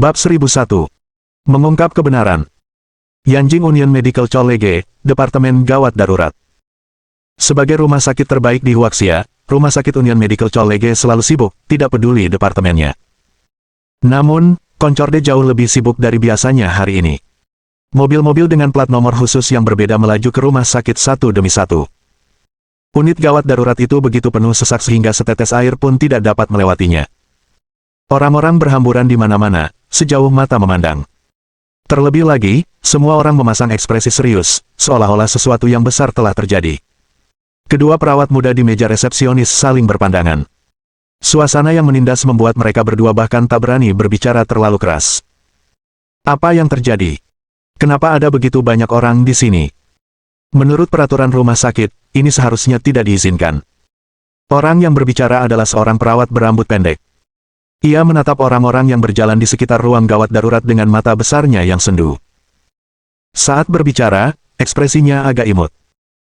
Bab 1001. Mengungkap kebenaran. Yanjing Union Medical College, Departemen Gawat Darurat. Sebagai rumah sakit terbaik di Huaxia, Rumah Sakit Union Medical College selalu sibuk, tidak peduli departemennya. Namun, Concorde jauh lebih sibuk dari biasanya hari ini. Mobil-mobil dengan plat nomor khusus yang berbeda melaju ke rumah sakit satu demi satu. Unit gawat darurat itu begitu penuh sesak sehingga setetes air pun tidak dapat melewatinya. Orang-orang berhamburan di mana-mana, sejauh mata memandang. Terlebih lagi, semua orang memasang ekspresi serius, seolah-olah sesuatu yang besar telah terjadi. Kedua perawat muda di meja resepsionis saling berpandangan. Suasana yang menindas membuat mereka berdua bahkan tak berani berbicara terlalu keras. Apa yang terjadi? Kenapa ada begitu banyak orang di sini? Menurut peraturan rumah sakit, ini seharusnya tidak diizinkan. Orang yang berbicara adalah seorang perawat berambut pendek. Ia menatap orang-orang yang berjalan di sekitar ruang gawat darurat dengan mata besarnya yang sendu. Saat berbicara, ekspresinya agak imut.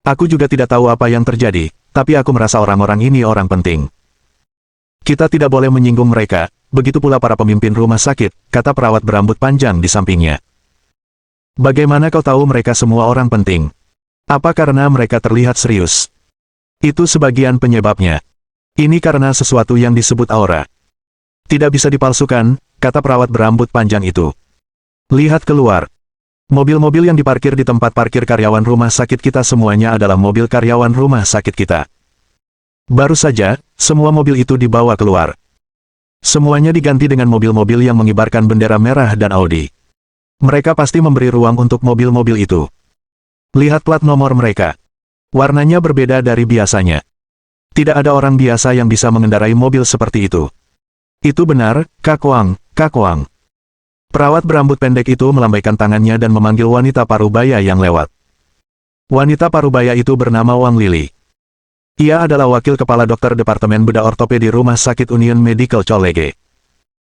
Aku juga tidak tahu apa yang terjadi, tapi aku merasa orang-orang ini orang penting. Kita tidak boleh menyinggung mereka, begitu pula para pemimpin rumah sakit, kata perawat berambut panjang di sampingnya. Bagaimana kau tahu mereka semua orang penting? Apa karena mereka terlihat serius? Itu sebagian penyebabnya. Ini karena sesuatu yang disebut aura. Tidak bisa dipalsukan, kata perawat berambut panjang itu. Lihat keluar. Mobil-mobil yang diparkir di tempat parkir karyawan rumah sakit kita semuanya adalah mobil karyawan rumah sakit kita. Baru saja, semua mobil itu dibawa keluar. Semuanya diganti dengan mobil-mobil yang mengibarkan bendera merah dan Audi. Mereka pasti memberi ruang untuk mobil-mobil itu. Lihat plat nomor mereka. Warnanya berbeda dari biasanya. Tidak ada orang biasa yang bisa mengendarai mobil seperti itu. Itu benar, Kak Wang, Kak Wang. Perawat berambut pendek itu melambaikan tangannya dan memanggil wanita parubaya yang lewat. Wanita parubaya itu bernama Wang Lili. Ia adalah wakil kepala dokter Departemen Bedah Ortopedi Rumah Sakit Union Medical College.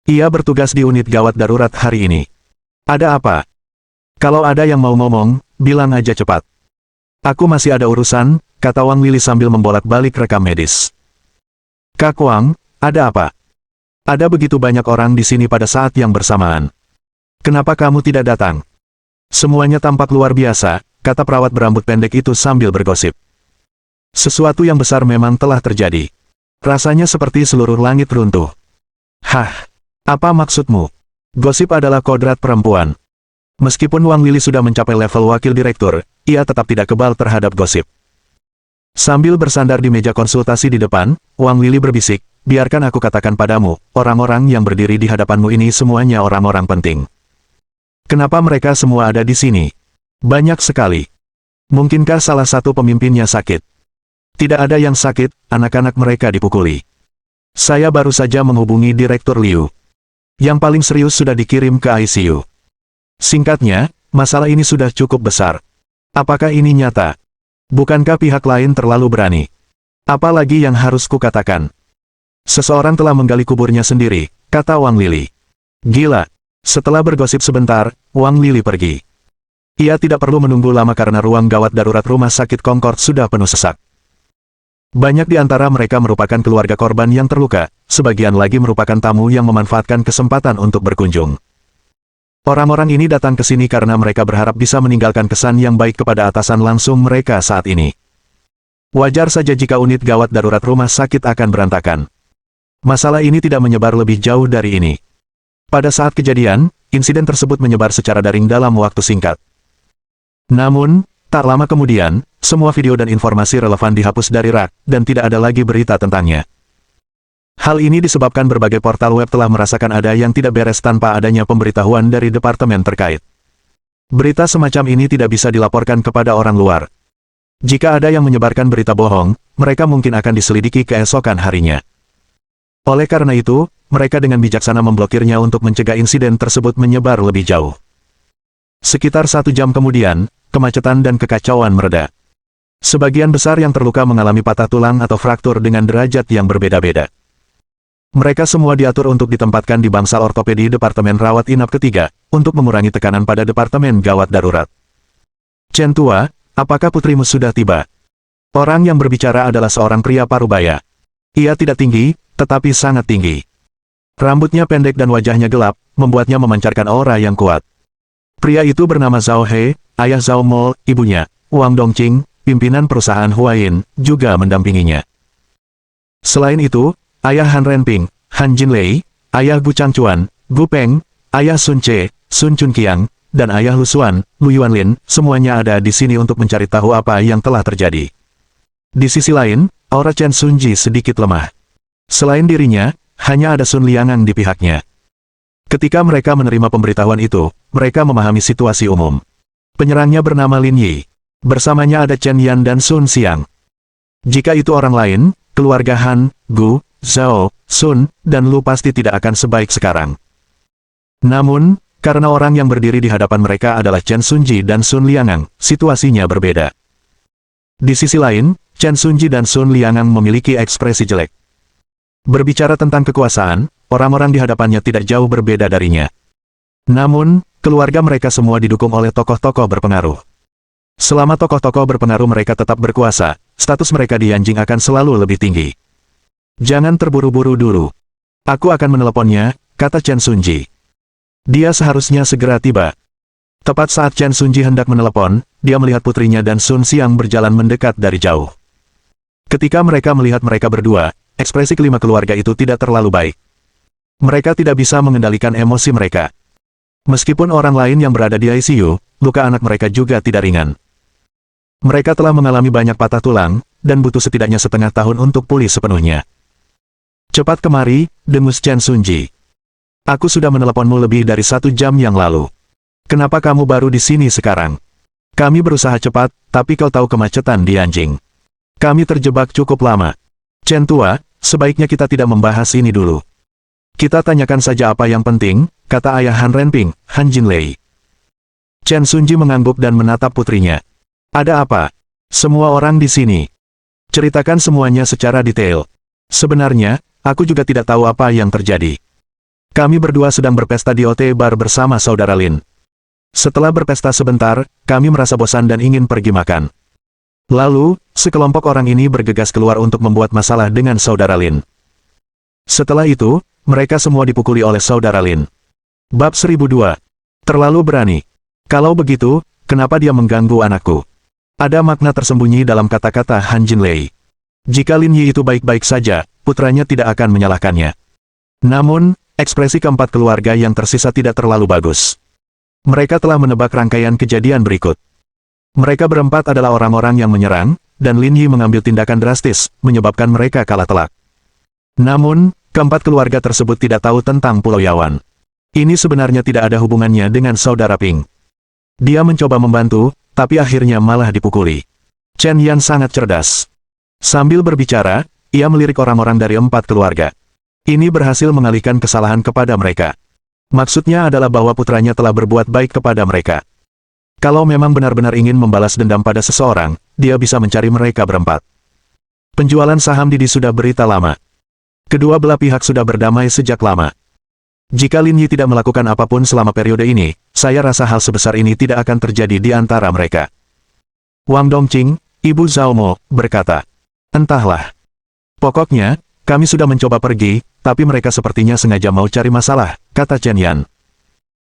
Ia bertugas di unit gawat darurat hari ini. Ada apa? Kalau ada yang mau ngomong, bilang aja cepat. Aku masih ada urusan, kata Wang Lili sambil membolak-balik rekam medis. Kak Wang, ada apa? Ada begitu banyak orang di sini pada saat yang bersamaan. Kenapa kamu tidak datang? Semuanya tampak luar biasa, kata perawat berambut pendek itu sambil bergosip. Sesuatu yang besar memang telah terjadi. Rasanya seperti seluruh langit runtuh. Hah? Apa maksudmu? Gosip adalah kodrat perempuan. Meskipun Wang Lili sudah mencapai level wakil direktur, ia tetap tidak kebal terhadap gosip. Sambil bersandar di meja konsultasi di depan, Wang Lili berbisik, biarkan aku katakan padamu, orang-orang yang berdiri di hadapanmu ini semuanya orang-orang penting. Kenapa mereka semua ada di sini? Banyak sekali. Mungkinkah salah satu pemimpinnya sakit? Tidak ada yang sakit, anak-anak mereka dipukuli. Saya baru saja menghubungi Direktur Liu. Yang paling serius sudah dikirim ke ICU. Singkatnya, masalah ini sudah cukup besar. Apakah ini nyata? Bukankah pihak lain terlalu berani? Apalagi yang harus kukatakan? Seseorang telah menggali kuburnya sendiri, kata Wang Lili. Gila. Setelah bergosip sebentar, Wang Lili pergi. Ia tidak perlu menunggu lama karena ruang gawat darurat rumah sakit Concord sudah penuh sesak. Banyak di antara mereka merupakan keluarga korban yang terluka, sebagian lagi merupakan tamu yang memanfaatkan kesempatan untuk berkunjung. Orang-orang ini datang ke sini karena mereka berharap bisa meninggalkan kesan yang baik kepada atasan langsung mereka saat ini. Wajar saja jika unit gawat darurat rumah sakit akan berantakan. Masalah ini tidak menyebar lebih jauh dari ini. Pada saat kejadian, insiden tersebut menyebar secara daring dalam waktu singkat. Namun, tak lama kemudian, semua video dan informasi relevan dihapus dari rak, dan tidak ada lagi berita tentangnya. Hal ini disebabkan berbagai portal web telah merasakan ada yang tidak beres tanpa adanya pemberitahuan dari departemen terkait. Berita semacam ini tidak bisa dilaporkan kepada orang luar. Jika ada yang menyebarkan berita bohong, mereka mungkin akan diselidiki keesokan harinya. Oleh karena itu, mereka dengan bijaksana memblokirnya untuk mencegah insiden tersebut menyebar lebih jauh. Sekitar 1 jam kemudian, kemacetan dan kekacauan mereda. Sebagian besar yang terluka mengalami patah tulang atau fraktur dengan derajat yang berbeda-beda. Mereka semua diatur untuk ditempatkan di bangsal ortopedi Departemen Rawat Inap ketiga, untuk mengurangi tekanan pada Departemen Gawat Darurat. Chen Tua, apakah putrimu sudah tiba? Orang yang berbicara adalah seorang pria parubaya. Ia tidak tinggi, tetapi sangat tinggi. Rambutnya pendek dan wajahnya gelap, membuatnya memancarkan aura yang kuat. Pria itu bernama Zhao He, ayah Zhao Mo, ibunya, Wang Dongqing, pimpinan perusahaan Huayin, juga mendampinginya. Selain itu, ayah Han Renping, Han Jinlei, ayah Gu Changchuan, Gu Peng, ayah Sun Ce, Sun Chunqiang, dan ayah Lu Xuan, Lu Yuanlin, semuanya ada di sini untuk mencari tahu apa yang telah terjadi. Di sisi lain, aura Chen Sunji sedikit lemah. Selain dirinya, hanya ada Sun Liangang di pihaknya. Ketika mereka menerima pemberitahuan itu, mereka memahami situasi umum. Penyerangnya bernama Lin Yi. Bersamanya ada Chen Yan dan Sun Xiang. Jika itu orang lain, keluarga Han, Gu, Zhao, Sun, dan Lu pasti tidak akan sebaik sekarang. Namun, karena orang yang berdiri di hadapan mereka adalah Chen Sunji dan Sun Liangang, situasinya berbeda. Di sisi lain, Chen Sunji dan Sun Liangang memiliki ekspresi jelek. Berbicara tentang kekuasaan, orang-orang di hadapannya tidak jauh berbeda darinya. Namun, keluarga mereka semua didukung oleh tokoh-tokoh berpengaruh. Selama tokoh-tokoh berpengaruh mereka tetap berkuasa, status mereka di Yanjing akan selalu lebih tinggi. Jangan terburu-buru dulu. Aku akan meneleponnya, kata Chen Sunji. Dia seharusnya segera tiba. Tepat saat Chen Sunji hendak menelepon, dia melihat putrinya dan Sun Xiang berjalan mendekat dari jauh. Ketika mereka melihat mereka berdua, ekspresi kelima keluarga itu tidak terlalu baik. Mereka tidak bisa mengendalikan emosi mereka. Meskipun orang lain yang berada di ICU, luka anak mereka juga tidak ringan. Mereka telah mengalami banyak patah tulang, dan butuh setidaknya setengah tahun untuk pulih sepenuhnya. Cepat kemari, dengus Chen Sunji. Aku sudah meneleponmu lebih dari 1 jam yang lalu. Kenapa kamu baru di sini sekarang? Kami berusaha cepat, tapi kau tahu kemacetan di Yanjing. Kami terjebak cukup lama. Chen tua, sebaiknya kita tidak membahas ini dulu. Kita tanyakan saja apa yang penting, kata ayah Han Renping, Han Jinlei. Chen Sunji mengangguk dan menatap putrinya. Ada apa? Semua orang di sini. Ceritakan semuanya secara detail. Sebenarnya, aku juga tidak tahu apa yang terjadi. Kami berdua sedang berpesta di OT Bar bersama saudara Lin. Setelah berpesta sebentar, kami merasa bosan dan ingin pergi makan. Lalu, sekelompok orang ini bergegas keluar untuk membuat masalah dengan saudara Lin. Setelah itu, mereka semua dipukuli oleh saudara Lin. Bab 1002. Terlalu berani. Kalau begitu, kenapa dia mengganggu anakku? Ada makna tersembunyi dalam kata-kata Han Jinlei. Jika Lin Yi itu baik-baik saja, putranya tidak akan menyalahkannya. Namun, ekspresi keempat keluarga yang tersisa tidak terlalu bagus. Mereka telah menebak rangkaian kejadian berikut. Mereka berempat adalah orang-orang yang menyerang, dan Lin Yi mengambil tindakan drastis, menyebabkan mereka kalah telak. Namun, keempat keluarga tersebut tidak tahu tentang Pulau Yawan. Ini sebenarnya tidak ada hubungannya dengan saudara Ping. Dia mencoba membantu, tapi akhirnya malah dipukuli. Chen Yan sangat cerdas. Sambil berbicara, ia melirik orang-orang dari 4 keluarga. Ini berhasil mengalihkan kesalahan kepada mereka. Maksudnya adalah bahwa putranya telah berbuat baik kepada mereka. Kalau memang benar-benar ingin membalas dendam pada seseorang, dia bisa mencari mereka berempat. Penjualan saham Didi sudah berita lama. Kedua belah pihak sudah berdamai sejak lama. Jika Lin Yi tidak melakukan apapun selama periode ini, saya rasa hal sebesar ini tidak akan terjadi di antara mereka. Wang Dongqing, Ibu Zhao Mo, berkata, entahlah. Pokoknya, kami sudah mencoba pergi, tapi mereka sepertinya sengaja mau cari masalah, kata Chen Yan.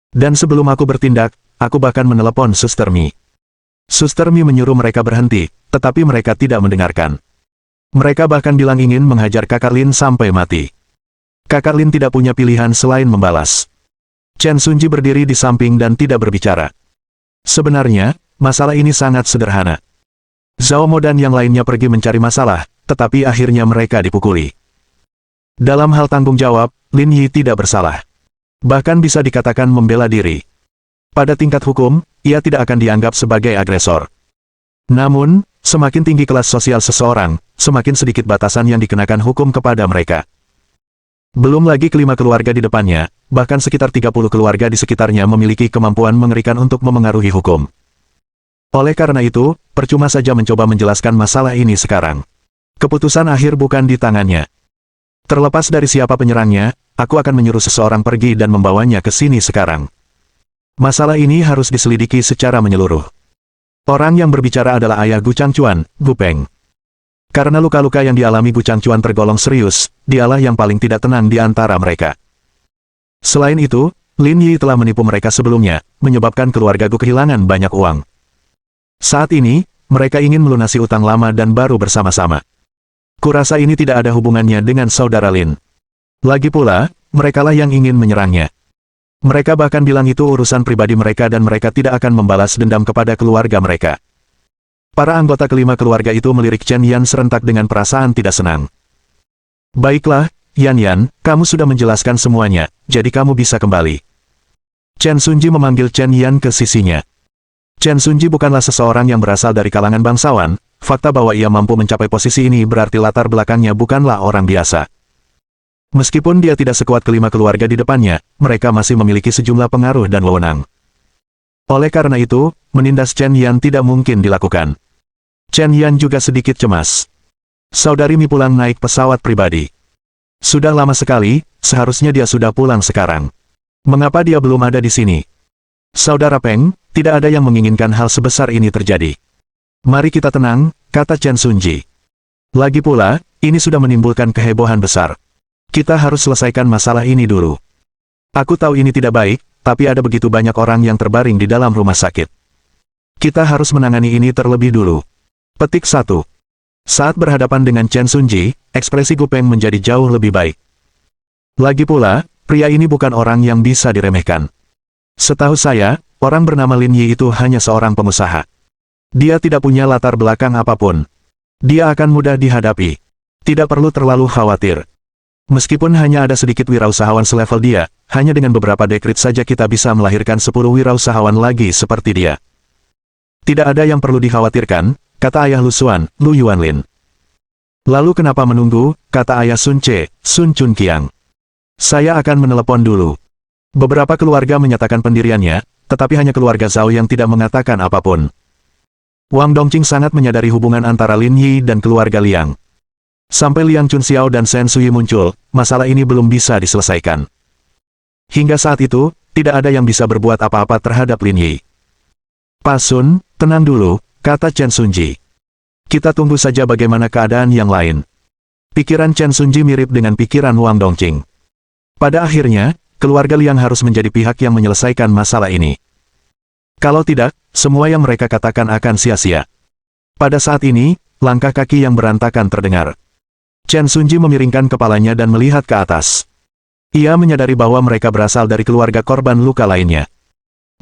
Dan sebelum aku bertindak, aku bahkan menelepon Suster Mi. Suster Mi menyuruh mereka berhenti, tetapi mereka tidak mendengarkan. Mereka bahkan bilang ingin menghajar kakak Lin sampai mati. Kakak Lin tidak punya pilihan selain membalas. Chen Sunji berdiri di samping dan tidak berbicara. Sebenarnya, masalah ini sangat sederhana. Zhao Mo dan yang lainnya pergi mencari masalah, tetapi akhirnya mereka dipukuli. Dalam hal tanggung jawab, Lin Yi tidak bersalah. Bahkan bisa dikatakan membela diri. Pada tingkat hukum, ia tidak akan dianggap sebagai agresor. Namun, semakin tinggi kelas sosial seseorang, semakin sedikit batasan yang dikenakan hukum kepada mereka. Belum lagi kelima keluarga di depannya, bahkan sekitar 30 keluarga di sekitarnya memiliki kemampuan mengerikan untuk memengaruhi hukum. Oleh karena itu, percuma saja mencoba menjelaskan masalah ini sekarang. Keputusan akhir bukan di tangannya. Terlepas dari siapa penyerangnya, aku akan menyuruh seseorang pergi dan membawanya ke sini sekarang. Masalah ini harus diselidiki secara menyeluruh. Orang yang berbicara adalah ayah Gu Changchuan, Gu Peng. Karena luka-luka yang dialami Gu Changchuan tergolong serius, dialah yang paling tidak tenang di antara mereka. Selain itu, Lin Yi telah menipu mereka sebelumnya, menyebabkan keluarga Gu kehilangan banyak uang. Saat ini, mereka ingin melunasi utang lama dan baru bersama-sama. Kurasa ini tidak ada hubungannya dengan saudara Lin. Lagi pula, merekalah yang ingin menyerangnya. Mereka bahkan bilang itu urusan pribadi mereka dan mereka tidak akan membalas dendam kepada keluarga mereka. Para anggota kelima keluarga itu melirik Chen Yan serentak dengan perasaan tidak senang. Baiklah, Yan, kamu sudah menjelaskan semuanya, jadi kamu bisa kembali. Chen Sunji memanggil Chen Yan ke sisinya. Chen Sunji bukanlah seseorang yang berasal dari kalangan bangsawan, fakta bahwa ia mampu mencapai posisi ini berarti latar belakangnya bukanlah orang biasa. Meskipun dia tidak sekuat kelima keluarga di depannya, mereka masih memiliki sejumlah pengaruh dan wewenang. Oleh karena itu, menindas Chen Yan tidak mungkin dilakukan. Chen Yan juga sedikit cemas. Saudari Mi pulang naik pesawat pribadi. Sudah lama sekali, seharusnya dia sudah pulang sekarang. Mengapa dia belum ada di sini? Saudara Peng, tidak ada yang menginginkan hal sebesar ini terjadi. Mari kita tenang, kata Chen Sunji. Lagi pula, ini sudah menimbulkan kehebohan besar. Kita harus selesaikan masalah ini dulu. Aku tahu ini tidak baik, tapi ada begitu banyak orang yang terbaring di dalam rumah sakit. Kita harus menangani ini terlebih dulu. Petik 1. Saat berhadapan dengan Chen Sunji, ekspresi Gu Peng menjadi jauh lebih baik. Lagi pula, pria ini bukan orang yang bisa diremehkan. Setahu saya, orang bernama Lin Yi itu hanya seorang pengusaha. Dia tidak punya latar belakang apapun. Dia akan mudah dihadapi. Tidak perlu terlalu khawatir. Meskipun hanya ada sedikit wirausahawan selevel dia, hanya dengan beberapa dekrit saja kita bisa melahirkan 10 wirausahawan lagi seperti dia. Tidak ada yang perlu dikhawatirkan, kata ayah Lu Xuan, Lu Yuanlin. Lalu kenapa menunggu, kata ayah Sun Ce, Sun Chun Qiang. Saya akan menelepon dulu. Beberapa keluarga menyatakan pendiriannya, tetapi hanya keluarga Zhao yang tidak mengatakan apapun. Wang Dongqing sangat menyadari hubungan antara Lin Yi dan keluarga Liang. Sampai Liang Chunxiao dan Shen Sui muncul, masalah ini belum bisa diselesaikan. Hingga saat itu, tidak ada yang bisa berbuat apa-apa terhadap Lin Yi. Pak Sun, tenang dulu, kata Chen Sunji. Kita tunggu saja bagaimana keadaan yang lain. Pikiran Chen Sunji mirip dengan pikiran Wang Dongqing. Pada akhirnya, keluarga Liang harus menjadi pihak yang menyelesaikan masalah ini. Kalau tidak, semua yang mereka katakan akan sia-sia. Pada saat ini, langkah kaki yang berantakan terdengar. Chen Sunji memiringkan kepalanya dan melihat ke atas. Ia menyadari bahwa mereka berasal dari keluarga korban luka lainnya.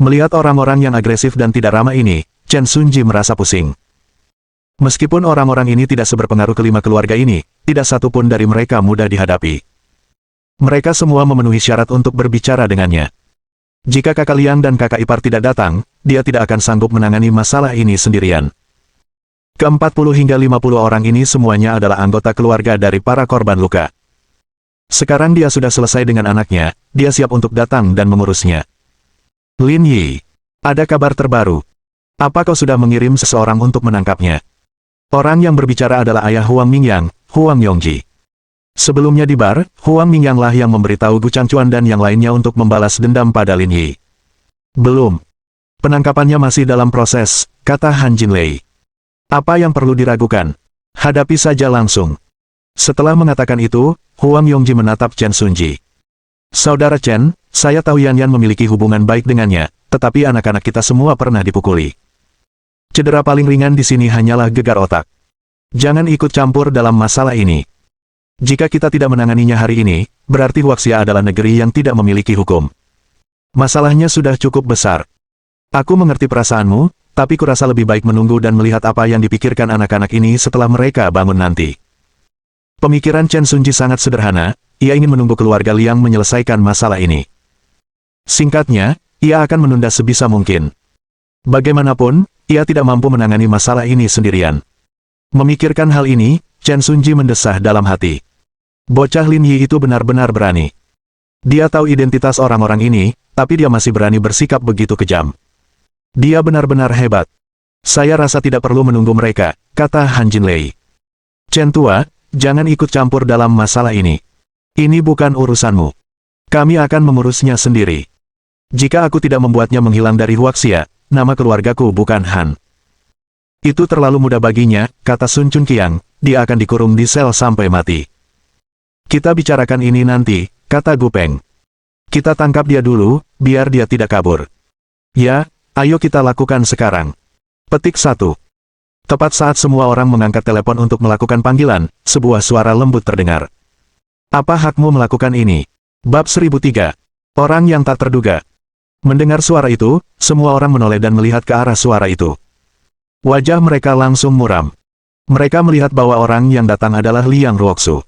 Melihat orang-orang yang agresif dan tidak ramah ini, Chen Sunji merasa pusing. Meskipun orang-orang ini tidak seberpengaruh kelima keluarga ini, tidak satu pun dari mereka mudah dihadapi. Mereka semua memenuhi syarat untuk berbicara dengannya. Jika kakak Liang dan kakak ipar tidak datang, dia tidak akan sanggup menangani masalah ini sendirian. Ke-40 hingga 50 orang ini semuanya adalah anggota keluarga dari para korban luka. Sekarang dia sudah selesai dengan anaknya, dia siap untuk datang dan mengurusnya. Lin Yi, ada kabar terbaru. Apa kau sudah mengirim seseorang untuk menangkapnya? Orang yang berbicara adalah ayah Huang Mingyang, Huang Yongji. Sebelumnya di bar, Huang Mingyanglah yang memberitahu Gu Changchuan dan yang lainnya untuk membalas dendam pada Lin Yi. Belum. Penangkapannya masih dalam proses, kata Han Jinlei. Apa yang perlu diragukan? Hadapi saja langsung. Setelah mengatakan itu, Huang Yongji menatap Chen Sunji. Saudara Chen, saya tahu Yan memiliki hubungan baik dengannya, tetapi anak-anak kita semua pernah dipukuli. Cedera paling ringan di sini hanyalah gegar otak. Jangan ikut campur dalam masalah ini. Jika kita tidak menanganinya hari ini, berarti Huaxia adalah negeri yang tidak memiliki hukum. Masalahnya sudah cukup besar. Aku mengerti perasaanmu, tapi kurasa lebih baik menunggu dan melihat apa yang dipikirkan anak-anak ini setelah mereka bangun nanti. Pemikiran Chen Sunji sangat sederhana, ia ingin menunggu keluarga Liang menyelesaikan masalah ini. Singkatnya, ia akan menunda sebisa mungkin. Bagaimanapun, ia tidak mampu menangani masalah ini sendirian. Memikirkan hal ini, Chen Sunji mendesah dalam hati. Bocah Lin Yi itu benar-benar berani. Dia tahu identitas orang-orang ini, tapi dia masih berani bersikap begitu kejam. Dia benar-benar hebat. Saya rasa tidak perlu menunggu mereka, kata Han Jinlei. Chen tua, jangan ikut campur dalam masalah ini. Ini bukan urusanmu. Kami akan mengurusnya sendiri. Jika aku tidak membuatnya menghilang dari Huaxia, nama keluargaku bukan Han. Itu terlalu mudah baginya, kata Sun Chun Qiang, dia akan dikurung di sel sampai mati. Kita bicarakan ini nanti, kata Gu Peng. Kita tangkap dia dulu, biar dia tidak kabur. Ya, ayo kita lakukan sekarang. Petik 1. Tepat saat semua orang mengangkat telepon untuk melakukan panggilan, sebuah suara lembut terdengar. Apa hakmu melakukan ini? Bab 1003. Orang yang tak terduga. Mendengar suara itu, semua orang menoleh dan melihat ke arah suara itu. Wajah mereka langsung muram. Mereka melihat bahwa orang yang datang adalah Liang Ruoxu.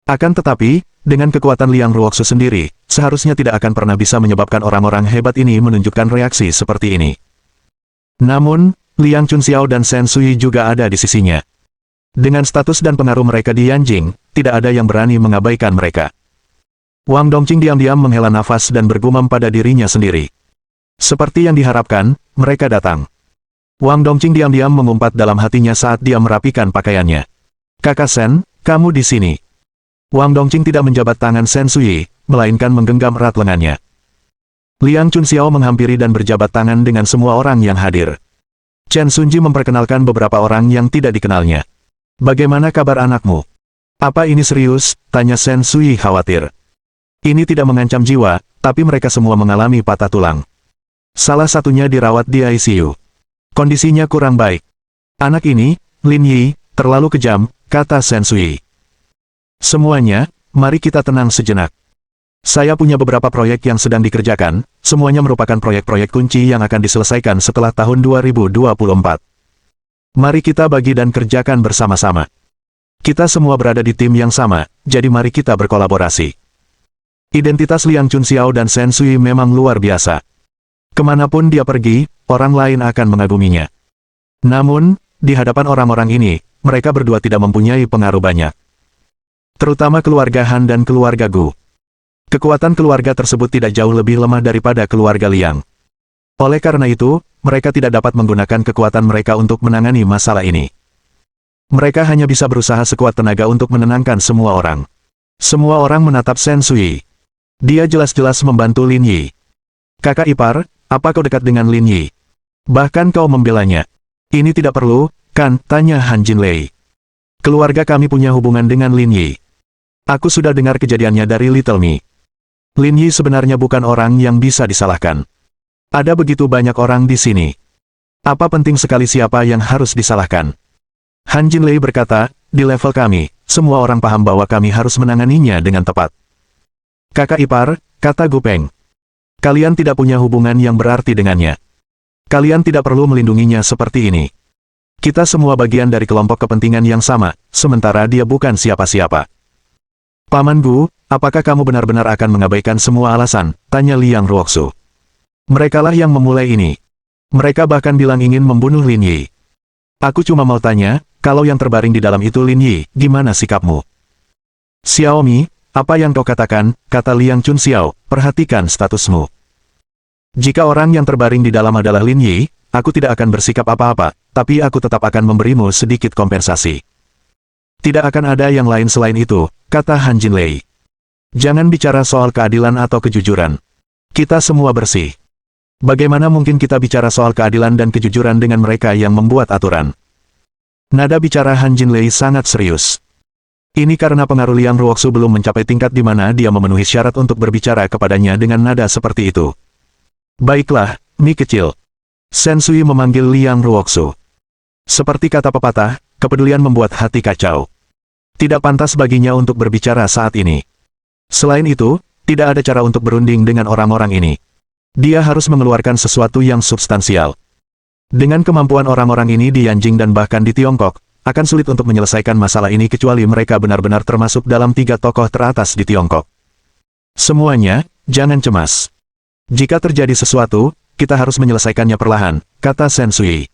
Akan tetapi, dengan kekuatan Liang Ruoxu sendiri, seharusnya tidak akan pernah bisa menyebabkan orang-orang hebat ini menunjukkan reaksi seperti ini. Namun, Liang Chunxiao dan Shen Sui juga ada di sisinya. Dengan status dan pengaruh mereka di Yanjing, tidak ada yang berani mengabaikan mereka. Wang Dongqing diam-diam menghela nafas dan bergumam pada dirinya sendiri. Seperti yang diharapkan, mereka datang. Wang Dongqing diam-diam mengumpat dalam hatinya saat dia merapikan pakaiannya. Kakak Shen, kamu di sini. Wang Dongqing tidak menjabat tangan Shen Sui, melainkan menggenggam erat lengannya. Liang Chunxiao menghampiri dan berjabat tangan dengan semua orang yang hadir. Chen Sunji memperkenalkan beberapa orang yang tidak dikenalnya. Bagaimana kabar anakmu? Apa ini serius? Tanya Shen Sui khawatir. Ini tidak mengancam jiwa, tapi mereka semua mengalami patah tulang. Salah satunya dirawat di ICU. Kondisinya kurang baik. Anak ini, Lin Yi, terlalu kejam, kata Shen Sui. Semuanya, mari kita tenang sejenak. Saya punya beberapa proyek yang sedang dikerjakan, semuanya merupakan proyek-proyek kunci yang akan diselesaikan setelah tahun 2024. Mari kita bagi dan kerjakan bersama-sama. Kita semua berada di tim yang sama, jadi mari kita berkolaborasi. Identitas Liang Chunxiao dan Shen Sui memang luar biasa. Kemanapun dia pergi, orang lain akan mengaguminya. Namun, di hadapan orang-orang ini, mereka berdua tidak mempunyai pengaruh banyak. Terutama keluarga Han dan keluarga Gu. Kekuatan keluarga tersebut tidak jauh lebih lemah daripada keluarga Liang. Oleh karena itu, mereka tidak dapat menggunakan kekuatan mereka untuk menangani masalah ini. Mereka hanya bisa berusaha sekuat tenaga untuk menenangkan semua orang. Semua orang menatap Shen Sui. Dia jelas-jelas membantu Lin Yi. Kakak ipar, apa kau dekat dengan Lin Yi? Bahkan kau membelanya. Ini tidak perlu, kan? Tanya Han Jinlei. Keluarga kami punya hubungan dengan Lin Yi. Aku sudah dengar kejadiannya dari Little Mi. Lin Yi sebenarnya bukan orang yang bisa disalahkan. Ada begitu banyak orang di sini. Apa penting sekali siapa yang harus disalahkan? Han Jinlei berkata, di level kami, semua orang paham bahwa kami harus menanganinya dengan tepat. Kakak ipar, kata Gu Peng. Kalian tidak punya hubungan yang berarti dengannya. Kalian tidak perlu melindunginya seperti ini. Kita semua bagian dari kelompok kepentingan yang sama, sementara dia bukan siapa-siapa. Paman Gu, apakah kamu benar-benar akan mengabaikan semua alasan? Tanya Liang Ruoxu. Merekalah yang memulai ini. Mereka bahkan bilang ingin membunuh Lin Yi. Aku cuma mau tanya, kalau yang terbaring di dalam itu Lin Yi, gimana sikapmu? Xiaomi, apa yang kau katakan? Kata Liang Chunxiao, perhatikan statusmu. Jika orang yang terbaring di dalam adalah Lin Yi, aku tidak akan bersikap apa-apa, tapi aku tetap akan memberimu sedikit kompensasi. Tidak akan ada yang lain selain itu, kata Han Jinlei. Jangan bicara soal keadilan atau kejujuran. Kita semua bersih. Bagaimana mungkin kita bicara soal keadilan dan kejujuran dengan mereka yang membuat aturan? Nada bicara Han Jinlei sangat serius. Ini karena pengaruh Liang Ruoxu belum mencapai tingkat di mana dia memenuhi syarat untuk berbicara kepadanya dengan nada seperti itu. Baiklah, Mi kecil. Shen Sui memanggil Liang Ruoxu. Seperti kata pepatah, kepedulian membuat hati kacau. Tidak pantas baginya untuk berbicara saat ini. Selain itu, tidak ada cara untuk berunding dengan orang-orang ini. Dia harus mengeluarkan sesuatu yang substansial. Dengan kemampuan orang-orang ini di Yanjing dan bahkan di Tiongkok, akan sulit untuk menyelesaikan masalah ini kecuali mereka benar-benar termasuk dalam 3 tokoh teratas di Tiongkok. Semuanya, jangan cemas. Jika terjadi sesuatu, kita harus menyelesaikannya perlahan, kata Shen Sui.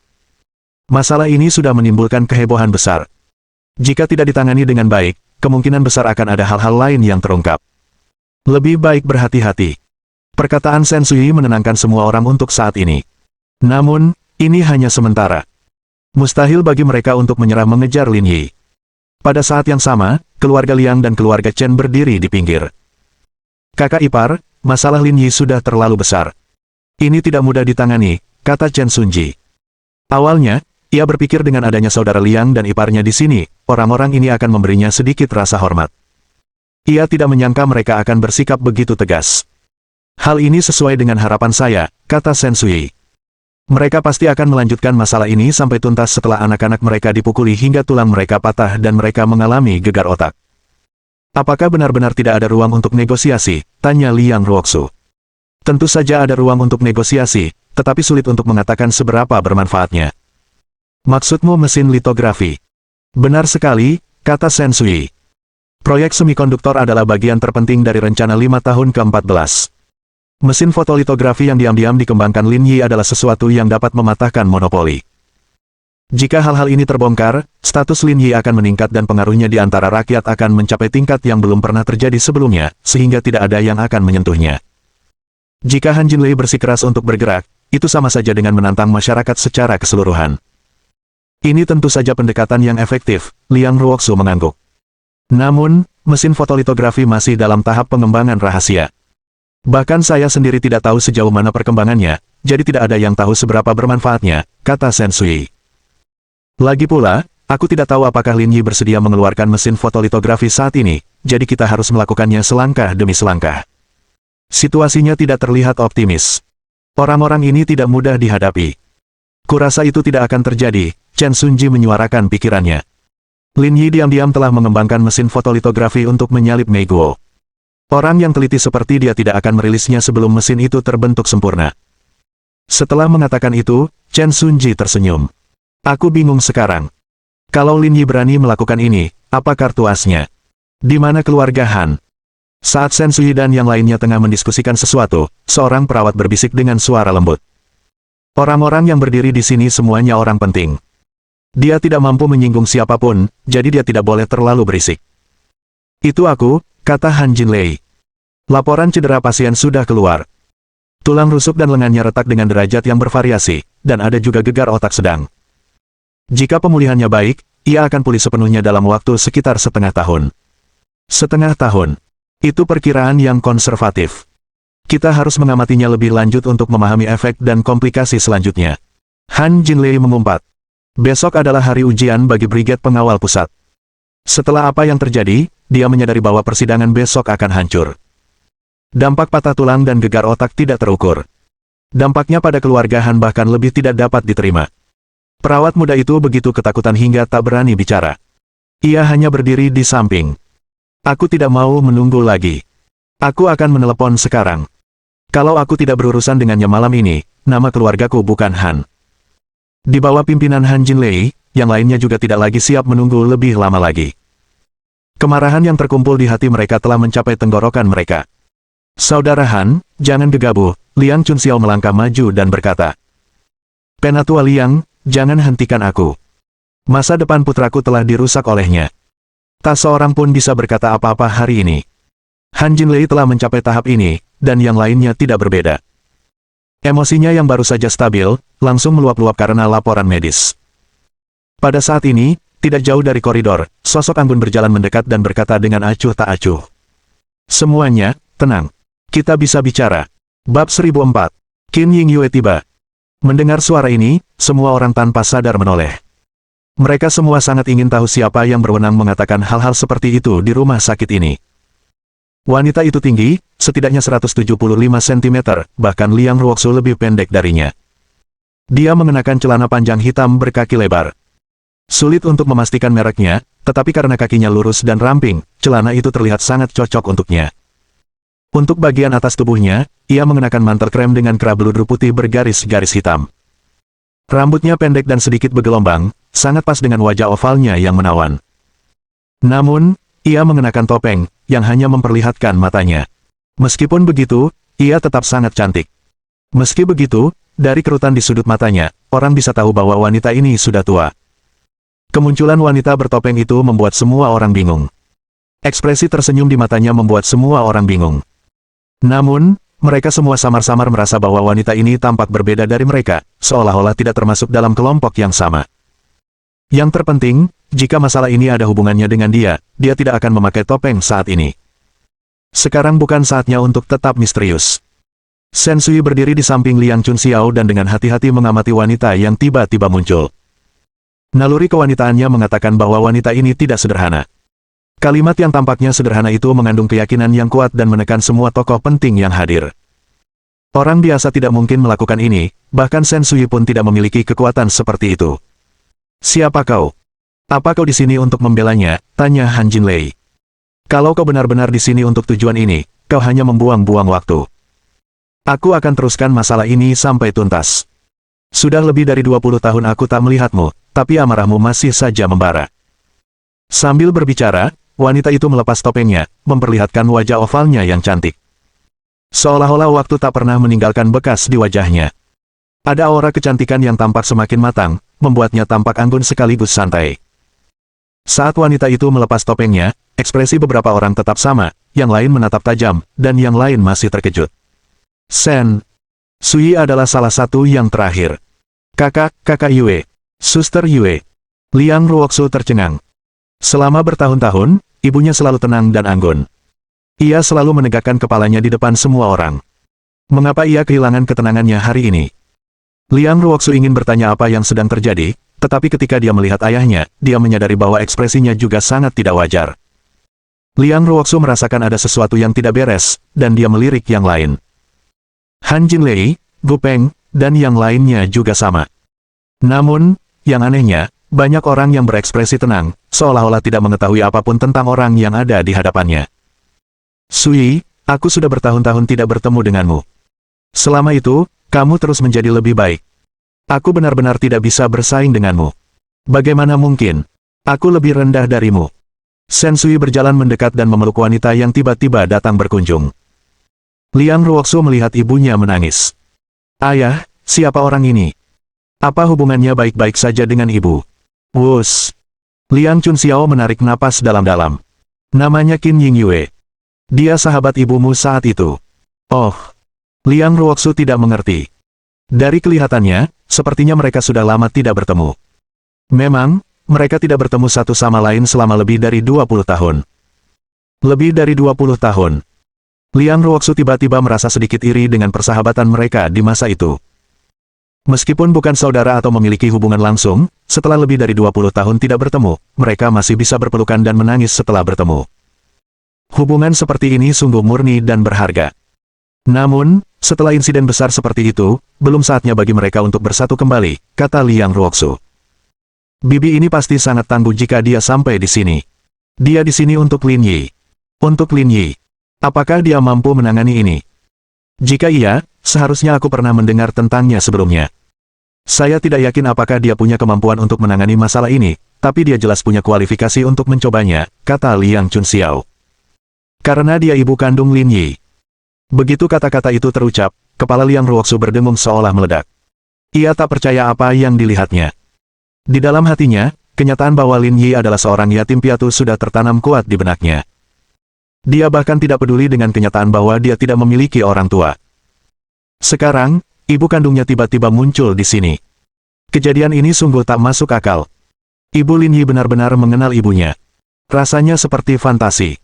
Masalah ini sudah menimbulkan kehebohan besar. Jika tidak ditangani dengan baik, kemungkinan besar akan ada hal-hal lain yang terungkap. Lebih baik berhati-hati. Perkataan Shen Sui menenangkan semua orang untuk saat ini. Namun, ini hanya sementara. Mustahil bagi mereka untuk menyerah mengejar Lin Yi. Pada saat yang sama, keluarga Liang dan keluarga Chen berdiri di pinggir. Kakak ipar, masalah Lin Yi sudah terlalu besar. Ini tidak mudah ditangani, kata Chen Sunji. Awalnya, ia berpikir dengan adanya saudara Liang dan iparnya di sini, orang-orang ini akan memberinya sedikit rasa hormat. Ia tidak menyangka mereka akan bersikap begitu tegas. Hal ini sesuai dengan harapan saya, kata Sensui. Mereka pasti akan melanjutkan masalah ini sampai tuntas setelah anak-anak mereka dipukuli hingga tulang mereka patah dan mereka mengalami gegar otak. Apakah benar-benar tidak ada ruang untuk negosiasi? Tanya Liang Ruoxu. Tentu saja ada ruang untuk negosiasi, tetapi sulit untuk mengatakan seberapa bermanfaatnya. Maksudmu mesin litografi? Benar sekali, kata Sensui. Proyek semikonduktor adalah bagian terpenting dari rencana 5 tahun ke-14. Mesin fotolitografi yang diam-diam dikembangkan Lin Yi adalah sesuatu yang dapat mematahkan monopoli. Jika hal-hal ini terbongkar, status Lin Yi akan meningkat dan pengaruhnya di antara rakyat akan mencapai tingkat yang belum pernah terjadi sebelumnya, sehingga tidak ada yang akan menyentuhnya. Jika Han Jinlei bersikeras untuk bergerak, itu sama saja dengan menantang masyarakat secara keseluruhan. Ini tentu saja pendekatan yang efektif, Liang Ruoxu mengangguk. Namun, mesin fotolitografi masih dalam tahap pengembangan rahasia. Bahkan saya sendiri tidak tahu sejauh mana perkembangannya, jadi tidak ada yang tahu seberapa bermanfaatnya, kata Sensui. Lagi pula, aku tidak tahu apakah Lin Yi bersedia mengeluarkan mesin fotolitografi saat ini, jadi kita harus melakukannya selangkah demi selangkah. Situasinya tidak terlihat optimis. Orang-orang ini tidak mudah dihadapi. Kurasa itu tidak akan terjadi, Chen Sunji menyuarakan pikirannya. Lin Yi diam-diam telah mengembangkan mesin fotolitografi untuk menyalip Mei Guo. Orang yang teliti seperti dia tidak akan merilisnya sebelum mesin itu terbentuk sempurna. Setelah mengatakan itu, Chen Sunji tersenyum. Aku bingung sekarang. Kalau Lin Yi berani melakukan ini, apa kartu asnya? Di mana keluarga Han? Saat Sensui dan yang lainnya tengah mendiskusikan sesuatu, seorang perawat berbisik dengan suara lembut. Orang-orang yang berdiri di sini semuanya orang penting. Dia tidak mampu menyinggung siapapun, jadi dia tidak boleh terlalu berisik. Itu aku, kata Han Jinlei. Laporan cedera pasien sudah keluar. Tulang rusuk dan lengannya retak dengan derajat yang bervariasi, dan ada juga gegar otak sedang. Jika pemulihannya baik, ia akan pulih sepenuhnya dalam waktu sekitar setengah tahun. Setengah tahun. Itu perkiraan yang konservatif. Kita harus mengamatinya lebih lanjut untuk memahami efek dan komplikasi selanjutnya. Han Jinlei mengumpat. Besok adalah hari ujian bagi Brigade Pengawal Pusat. Setelah apa yang terjadi, dia menyadari bahwa persidangan besok akan hancur. Dampak patah tulang dan gegar otak tidak terukur. Dampaknya pada keluarga Han bahkan lebih tidak dapat diterima. Perawat muda itu begitu ketakutan hingga tak berani bicara. Ia hanya berdiri di samping. Aku tidak mau menunggu lagi. Aku akan menelepon sekarang. Kalau aku tidak berurusan dengannya malam ini, nama keluargaku bukan Han. Di bawah pimpinan Han Jinlei, yang lainnya juga tidak lagi siap menunggu lebih lama lagi. Kemarahan yang terkumpul di hati mereka telah mencapai tenggorokan mereka. Saudara Han, jangan gegabah, Liang Chunxiao melangkah maju dan berkata. Penatua Liang, jangan hentikan aku. Masa depan putraku telah dirusak olehnya. Tak seorang pun bisa berkata apa-apa hari ini. Han Jinlei telah mencapai tahap ini, dan yang lainnya tidak berbeda. Emosinya yang baru saja stabil, langsung meluap-luap karena laporan medis. Pada saat ini, tidak jauh dari koridor, sosok anggun berjalan mendekat dan berkata dengan acuh tak acuh. Semuanya, tenang. Kita bisa bicara. Bab 1004. Qin Ying Yue tiba. Mendengar suara ini, semua orang tanpa sadar menoleh. Mereka semua sangat ingin tahu siapa yang berwenang mengatakan hal-hal seperti itu di rumah sakit ini. Wanita itu tinggi, setidaknya 175 cm, bahkan Liang Ruoxu lebih pendek darinya. Dia mengenakan celana panjang hitam berkaki lebar. Sulit untuk memastikan mereknya, tetapi karena kakinya lurus dan ramping, celana itu terlihat sangat cocok untuknya. Untuk bagian atas tubuhnya, ia mengenakan mantel krem dengan kera beludur putih bergaris-garis hitam. Rambutnya pendek dan sedikit bergelombang, sangat pas dengan wajah ovalnya yang menawan. Namun, ia mengenakan topeng, yang hanya memperlihatkan matanya. Meskipun begitu, ia tetap sangat cantik. Meski begitu, dari kerutan di sudut matanya, orang bisa tahu bahwa wanita ini sudah tua. Kemunculan wanita bertopeng itu membuat semua orang bingung. Ekspresi tersenyum di matanya membuat semua orang bingung. Namun, mereka semua samar-samar merasa bahwa wanita ini tampak berbeda dari mereka, seolah-olah tidak termasuk dalam kelompok yang sama. Yang terpenting, jika masalah ini ada hubungannya dengan dia tidak akan memakai topeng saat ini. Sekarang bukan saatnya untuk tetap misterius. Sensui berdiri di samping Liang Chunxiao dan dengan hati-hati mengamati wanita yang tiba-tiba muncul. Naluri kewanitaannya mengatakan bahwa wanita ini tidak sederhana. Kalimat yang tampaknya sederhana itu mengandung keyakinan yang kuat dan menekan semua tokoh penting yang hadir. Orang biasa tidak mungkin melakukan ini, bahkan Shen Sui pun tidak memiliki kekuatan seperti itu. Siapa kau? Apa kau di sini untuk membelanya? Tanya Han Jinlei. Kalau kau benar-benar di sini untuk tujuan ini, kau hanya membuang-buang waktu. Aku akan teruskan masalah ini sampai tuntas. Sudah lebih dari 20 tahun aku tak melihatmu, tapi amarahmu masih saja membara. Sambil berbicara, wanita itu melepas topengnya, memperlihatkan wajah ovalnya yang cantik. Seolah-olah waktu tak pernah meninggalkan bekas di wajahnya. Ada aura kecantikan yang tampak semakin matang, membuatnya tampak anggun sekaligus santai. Saat wanita itu melepas topengnya, ekspresi beberapa orang tetap sama, yang lain menatap tajam, dan yang lain masih terkejut. Shen Sui adalah salah satu yang terakhir. Kakak Yue. Suster Yue. Liang Ruoxu tercengang. Selama bertahun-tahun, ibunya selalu tenang dan anggun. Ia selalu menegakkan kepalanya di depan semua orang. Mengapa ia kehilangan ketenangannya hari ini? Liang Ruoxu ingin bertanya apa yang sedang terjadi, tetapi ketika dia melihat ayahnya, dia menyadari bahwa ekspresinya juga sangat tidak wajar. Liang Ruoxu merasakan ada sesuatu yang tidak beres, dan dia melirik yang lain. Han Jinlei, Gu Peng, dan yang lainnya juga sama. Namun, yang anehnya, banyak orang yang berekspresi tenang, seolah-olah tidak mengetahui apapun tentang orang yang ada di hadapannya. Sui, aku sudah bertahun-tahun tidak bertemu denganmu. Selama itu, kamu terus menjadi lebih baik. Aku benar-benar tidak bisa bersaing denganmu. Bagaimana mungkin? Aku lebih rendah darimu. Shen Sui berjalan mendekat dan memeluk wanita yang tiba-tiba datang berkunjung. Liang Ruoxu melihat ibunya menangis. Ayah, siapa orang ini? Apa hubungannya baik-baik saja dengan ibu? Wus. Liang Chunxiao menarik napas dalam-dalam. Namanya Qin Yingyue. Dia sahabat ibumu saat itu. Oh. Liang Ruoxu tidak mengerti. Dari kelihatannya, sepertinya mereka sudah lama tidak bertemu. Memang, mereka tidak bertemu satu sama lain selama lebih dari 20 tahun. Lebih dari 20 tahun. Liang Ruoxu tiba-tiba merasa sedikit iri dengan persahabatan mereka di masa itu. Meskipun bukan saudara atau memiliki hubungan langsung, setelah lebih dari 20 tahun tidak bertemu, mereka masih bisa berpelukan dan menangis setelah bertemu. Hubungan seperti ini sungguh murni dan berharga. Namun, setelah insiden besar seperti itu, belum saatnya bagi mereka untuk bersatu kembali, kata Liang Ruoxu. Bibi ini pasti sangat tangguh jika dia sampai di sini. Dia di sini untuk Lin Yi. Untuk Lin Yi. Apakah dia mampu menangani ini? Jika iya, seharusnya aku pernah mendengar tentangnya sebelumnya. Saya tidak yakin apakah dia punya kemampuan untuk menangani masalah ini, tapi dia jelas punya kualifikasi untuk mencobanya, kata Liang Chunxiao. Karena dia ibu kandung Lin Yi. Begitu kata-kata itu terucap, kepala Liang Ruoxu berdengung seolah meledak. Ia tak percaya apa yang dilihatnya. Di dalam hatinya, kenyataan bahwa Lin Yi adalah seorang yatim piatu sudah tertanam kuat di benaknya. Dia bahkan tidak peduli dengan kenyataan bahwa dia tidak memiliki orang tua. Sekarang, ibu kandungnya tiba-tiba muncul di sini. Kejadian ini sungguh tak masuk akal. Ibu Lin Yi benar-benar mengenal ibunya. Rasanya seperti fantasi.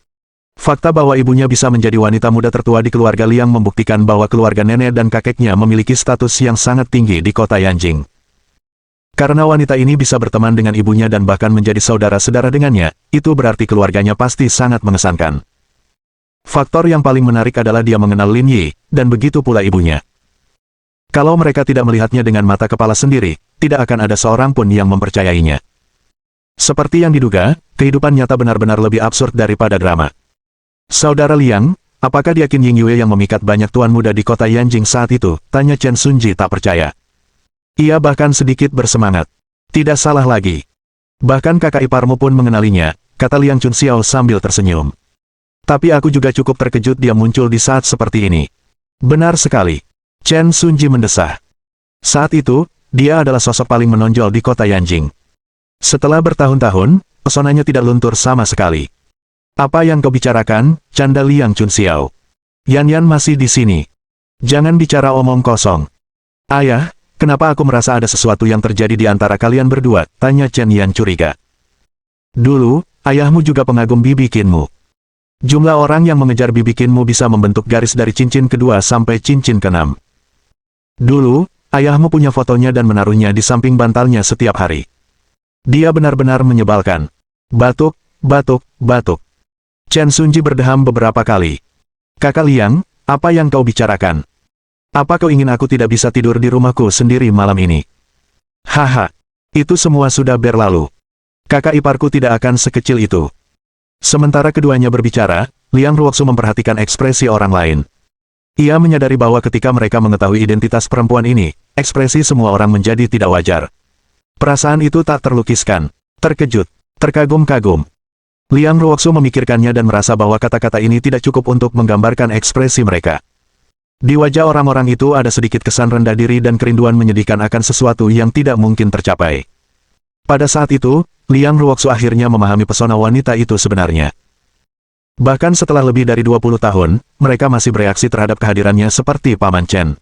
Fakta bahwa ibunya bisa menjadi wanita muda tertua di keluarga Liang membuktikan bahwa keluarga nenek dan kakeknya memiliki status yang sangat tinggi di kota Yanjing. Karena wanita ini bisa berteman dengan ibunya dan bahkan menjadi saudara-saudara dengannya, itu berarti keluarganya pasti sangat mengesankan. Faktor yang paling menarik adalah dia mengenal Lin Yi, dan begitu pula ibunya. Kalau mereka tidak melihatnya dengan mata kepala sendiri, tidak akan ada seorang pun yang mempercayainya. Seperti yang diduga, kehidupan nyata benar-benar lebih absurd daripada drama. Saudara Liang, apakah dia Qin Yingyue yang memikat banyak tuan muda di kota Yanjing saat itu? Tanya Chen Sunji tak percaya. Ia bahkan sedikit bersemangat. Tidak salah lagi. Bahkan kakak iparmu pun mengenalinya, kata Liang Chunxiao sambil tersenyum. Tapi aku juga cukup terkejut dia muncul di saat seperti ini. Benar sekali. Chen Sunji mendesah. Saat itu, dia adalah sosok paling menonjol di kota Yanjing. Setelah bertahun-tahun, pesonanya tidak luntur sama sekali. Apa yang kau bicarakan, canda Liang Chunxiao? Yan masih di sini. Jangan bicara omong kosong. Ayah, kenapa aku merasa ada sesuatu yang terjadi di antara kalian berdua? Tanya Chen Yan curiga. Dulu, ayahmu juga pengagum bibi Qinmu. Jumlah orang yang mengejar bibi Qinmu bisa membentuk garis dari cincin kedua sampai cincin keenam. Dulu, ayahmu punya fotonya dan menaruhnya di samping bantalnya setiap hari. Dia benar-benar menyebalkan. Batuk, batuk, batuk. Chen Sunji berdeham beberapa kali. Kakak Liang, apa yang kau bicarakan? Apa kau ingin aku tidak bisa tidur di rumahku sendiri malam ini? Haha, itu semua sudah berlalu. Kakak iparku tidak akan sekecil itu. Sementara keduanya berbicara, Liang Ruoxu memperhatikan ekspresi orang lain. Ia menyadari bahwa ketika mereka mengetahui identitas perempuan ini, ekspresi semua orang menjadi tidak wajar. Perasaan itu tak terlukiskan, terkejut, terkagum-kagum. Liang Ruoxu memikirkannya dan merasa bahwa kata-kata ini tidak cukup untuk menggambarkan ekspresi mereka. Di wajah orang-orang itu ada sedikit kesan rendah diri dan kerinduan menyedihkan akan sesuatu yang tidak mungkin tercapai. Pada saat itu, Liang Ruoxu akhirnya memahami pesona wanita itu sebenarnya. Bahkan setelah lebih dari 20 tahun, mereka masih bereaksi terhadap kehadirannya seperti Paman Chen.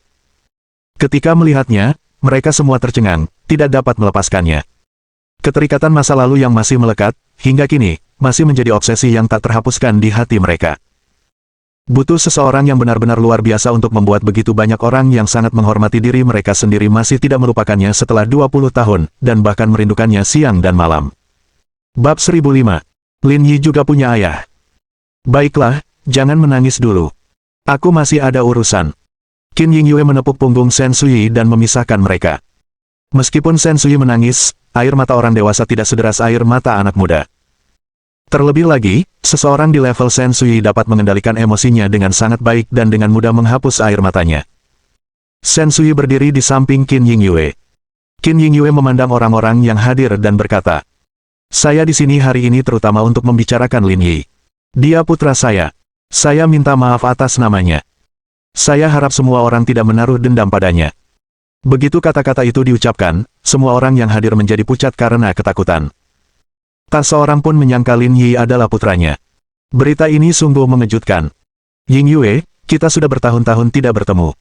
Ketika melihatnya, mereka semua tercengang, tidak dapat melepaskannya. Keterikatan masa lalu yang masih melekat, hingga kini, masih menjadi obsesi yang tak terhapuskan di hati mereka. Butuh seseorang yang benar-benar luar biasa untuk membuat begitu banyak orang yang sangat menghormati diri mereka sendiri masih tidak melupakannya setelah 20 tahun, dan bahkan merindukannya siang dan malam. Bab 1005. Lin Yi juga punya ayah. Baiklah, jangan menangis dulu. Aku masih ada urusan. Qin Yingyue menepuk punggung Shen Sui dan memisahkan mereka. Meskipun Shen Sui menangis, air mata orang dewasa tidak sederas air mata anak muda. Terlebih lagi, seseorang di level Shen Sui dapat mengendalikan emosinya dengan sangat baik dan dengan mudah menghapus air matanya. Shen Sui berdiri di samping Qin Yingyue. Qin Yingyue memandang orang-orang yang hadir dan berkata, "Saya di sini hari ini terutama untuk membicarakan Lin Yi. Dia putra saya. Saya minta maaf atas namanya. Saya harap semua orang tidak menaruh dendam padanya." Begitu kata-kata itu diucapkan, semua orang yang hadir menjadi pucat karena ketakutan. Tak seorang pun menyangka Lin Yi adalah putranya. Berita ini sungguh mengejutkan. "Yingyue, kita sudah bertahun-tahun tidak bertemu.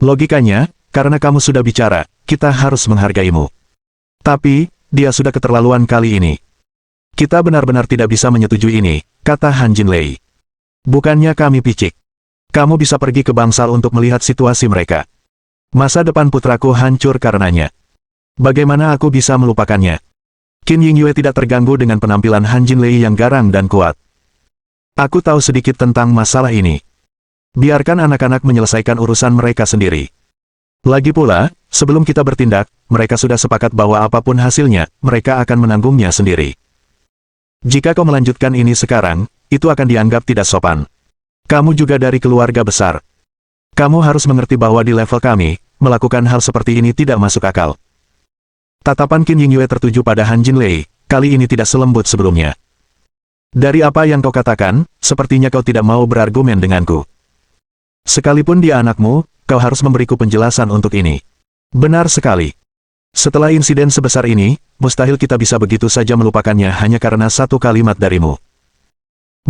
Logikanya, karena kamu sudah bicara, kita harus menghargaimu. Tapi, dia sudah keterlaluan kali ini. Kita benar-benar tidak bisa menyetujui ini," kata Han Jinlei. "Bukannya kami picik. Kamu bisa pergi ke Bangsal untuk melihat situasi mereka. Masa depan putraku hancur karenanya. Bagaimana aku bisa melupakannya?" Qin Yingyue tidak terganggu dengan penampilan Han Jinlei yang garang dan kuat. "Aku tahu sedikit tentang masalah ini. Biarkan anak-anak menyelesaikan urusan mereka sendiri. Lagi pula, sebelum kita bertindak, mereka sudah sepakat bahwa apapun hasilnya, mereka akan menanggungnya sendiri. Jika kau melanjutkan ini sekarang, itu akan dianggap tidak sopan. Kamu juga dari keluarga besar. Kamu harus mengerti bahwa di level kami, melakukan hal seperti ini tidak masuk akal." Tatapan Qin Yingyue tertuju pada Han Jinlei, kali ini tidak selembut sebelumnya. "Dari apa yang kau katakan, sepertinya kau tidak mau berargumen denganku. Sekalipun dia anakmu, kau harus memberiku penjelasan untuk ini." "Benar sekali. Setelah insiden sebesar ini, mustahil kita bisa begitu saja melupakannya hanya karena satu kalimat darimu."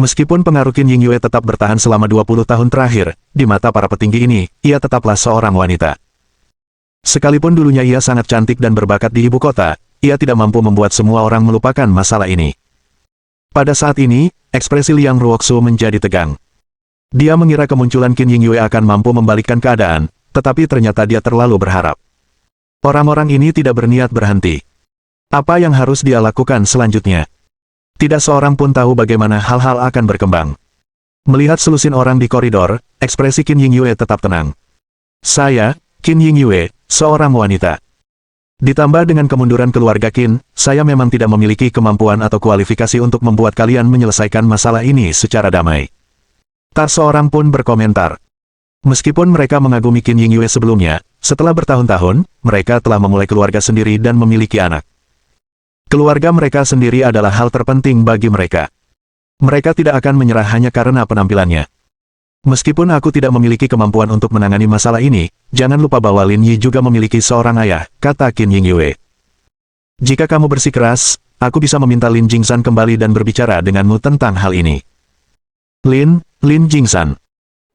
Meskipun pengaruh Qin Yingyue tetap bertahan selama 20 tahun terakhir, di mata para petinggi ini, ia tetaplah seorang wanita. Sekalipun dulunya ia sangat cantik dan berbakat di ibu kota, ia tidak mampu membuat semua orang melupakan masalah ini. Pada saat ini, ekspresi Liang Ruoxu menjadi tegang. Dia mengira kemunculan Qin Yingyue akan mampu membalikkan keadaan, tetapi ternyata dia terlalu berharap. Orang-orang ini tidak berniat berhenti. Apa yang harus dia lakukan selanjutnya? Tidak seorang pun tahu bagaimana hal-hal akan berkembang. Melihat selusin orang di koridor, ekspresi Qin Yingyue tetap tenang. "Saya, Qin Yingyue, seorang wanita. Ditambah dengan kemunduran keluarga Qin, saya memang tidak memiliki kemampuan atau kualifikasi untuk membuat kalian menyelesaikan masalah ini secara damai." Tak seorang pun berkomentar. Meskipun mereka mengagumi Qin Yingyue sebelumnya, setelah bertahun-tahun, mereka telah memulai keluarga sendiri dan memiliki anak. Keluarga mereka sendiri adalah hal terpenting bagi mereka. Mereka tidak akan menyerah hanya karena penampilannya. "Meskipun aku tidak memiliki kemampuan untuk menangani masalah ini, jangan lupa bahwa Lin Yi juga memiliki seorang ayah," kata Qin Yingyue. "Jika kamu bersikeras, aku bisa meminta Lin Jingsan kembali dan berbicara denganmu tentang hal ini." Lin Jingsan.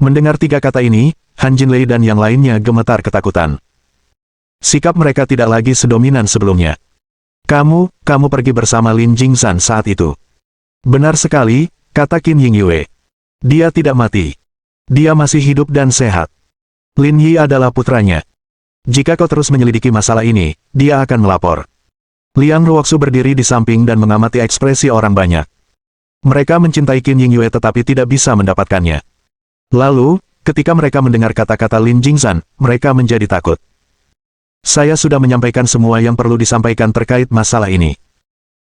Mendengar tiga kata ini, Han Jinlei dan yang lainnya gemetar ketakutan. Sikap mereka tidak lagi sedominan sebelumnya. Kamu pergi bersama Lin Jingsan saat itu." "Benar sekali," kata Qin Yingyue. "Dia tidak mati. Dia masih hidup dan sehat. Lin Yi adalah putranya. Jika kau terus menyelidiki masalah ini, dia akan melapor." Liang Ruoxu berdiri di samping dan mengamati ekspresi orang banyak. Mereka mencintai Qin Yingyue tetapi tidak bisa mendapatkannya. Lalu, ketika mereka mendengar kata-kata Lin Jingzan, mereka menjadi takut. Saya sudah menyampaikan semua yang perlu disampaikan terkait masalah ini.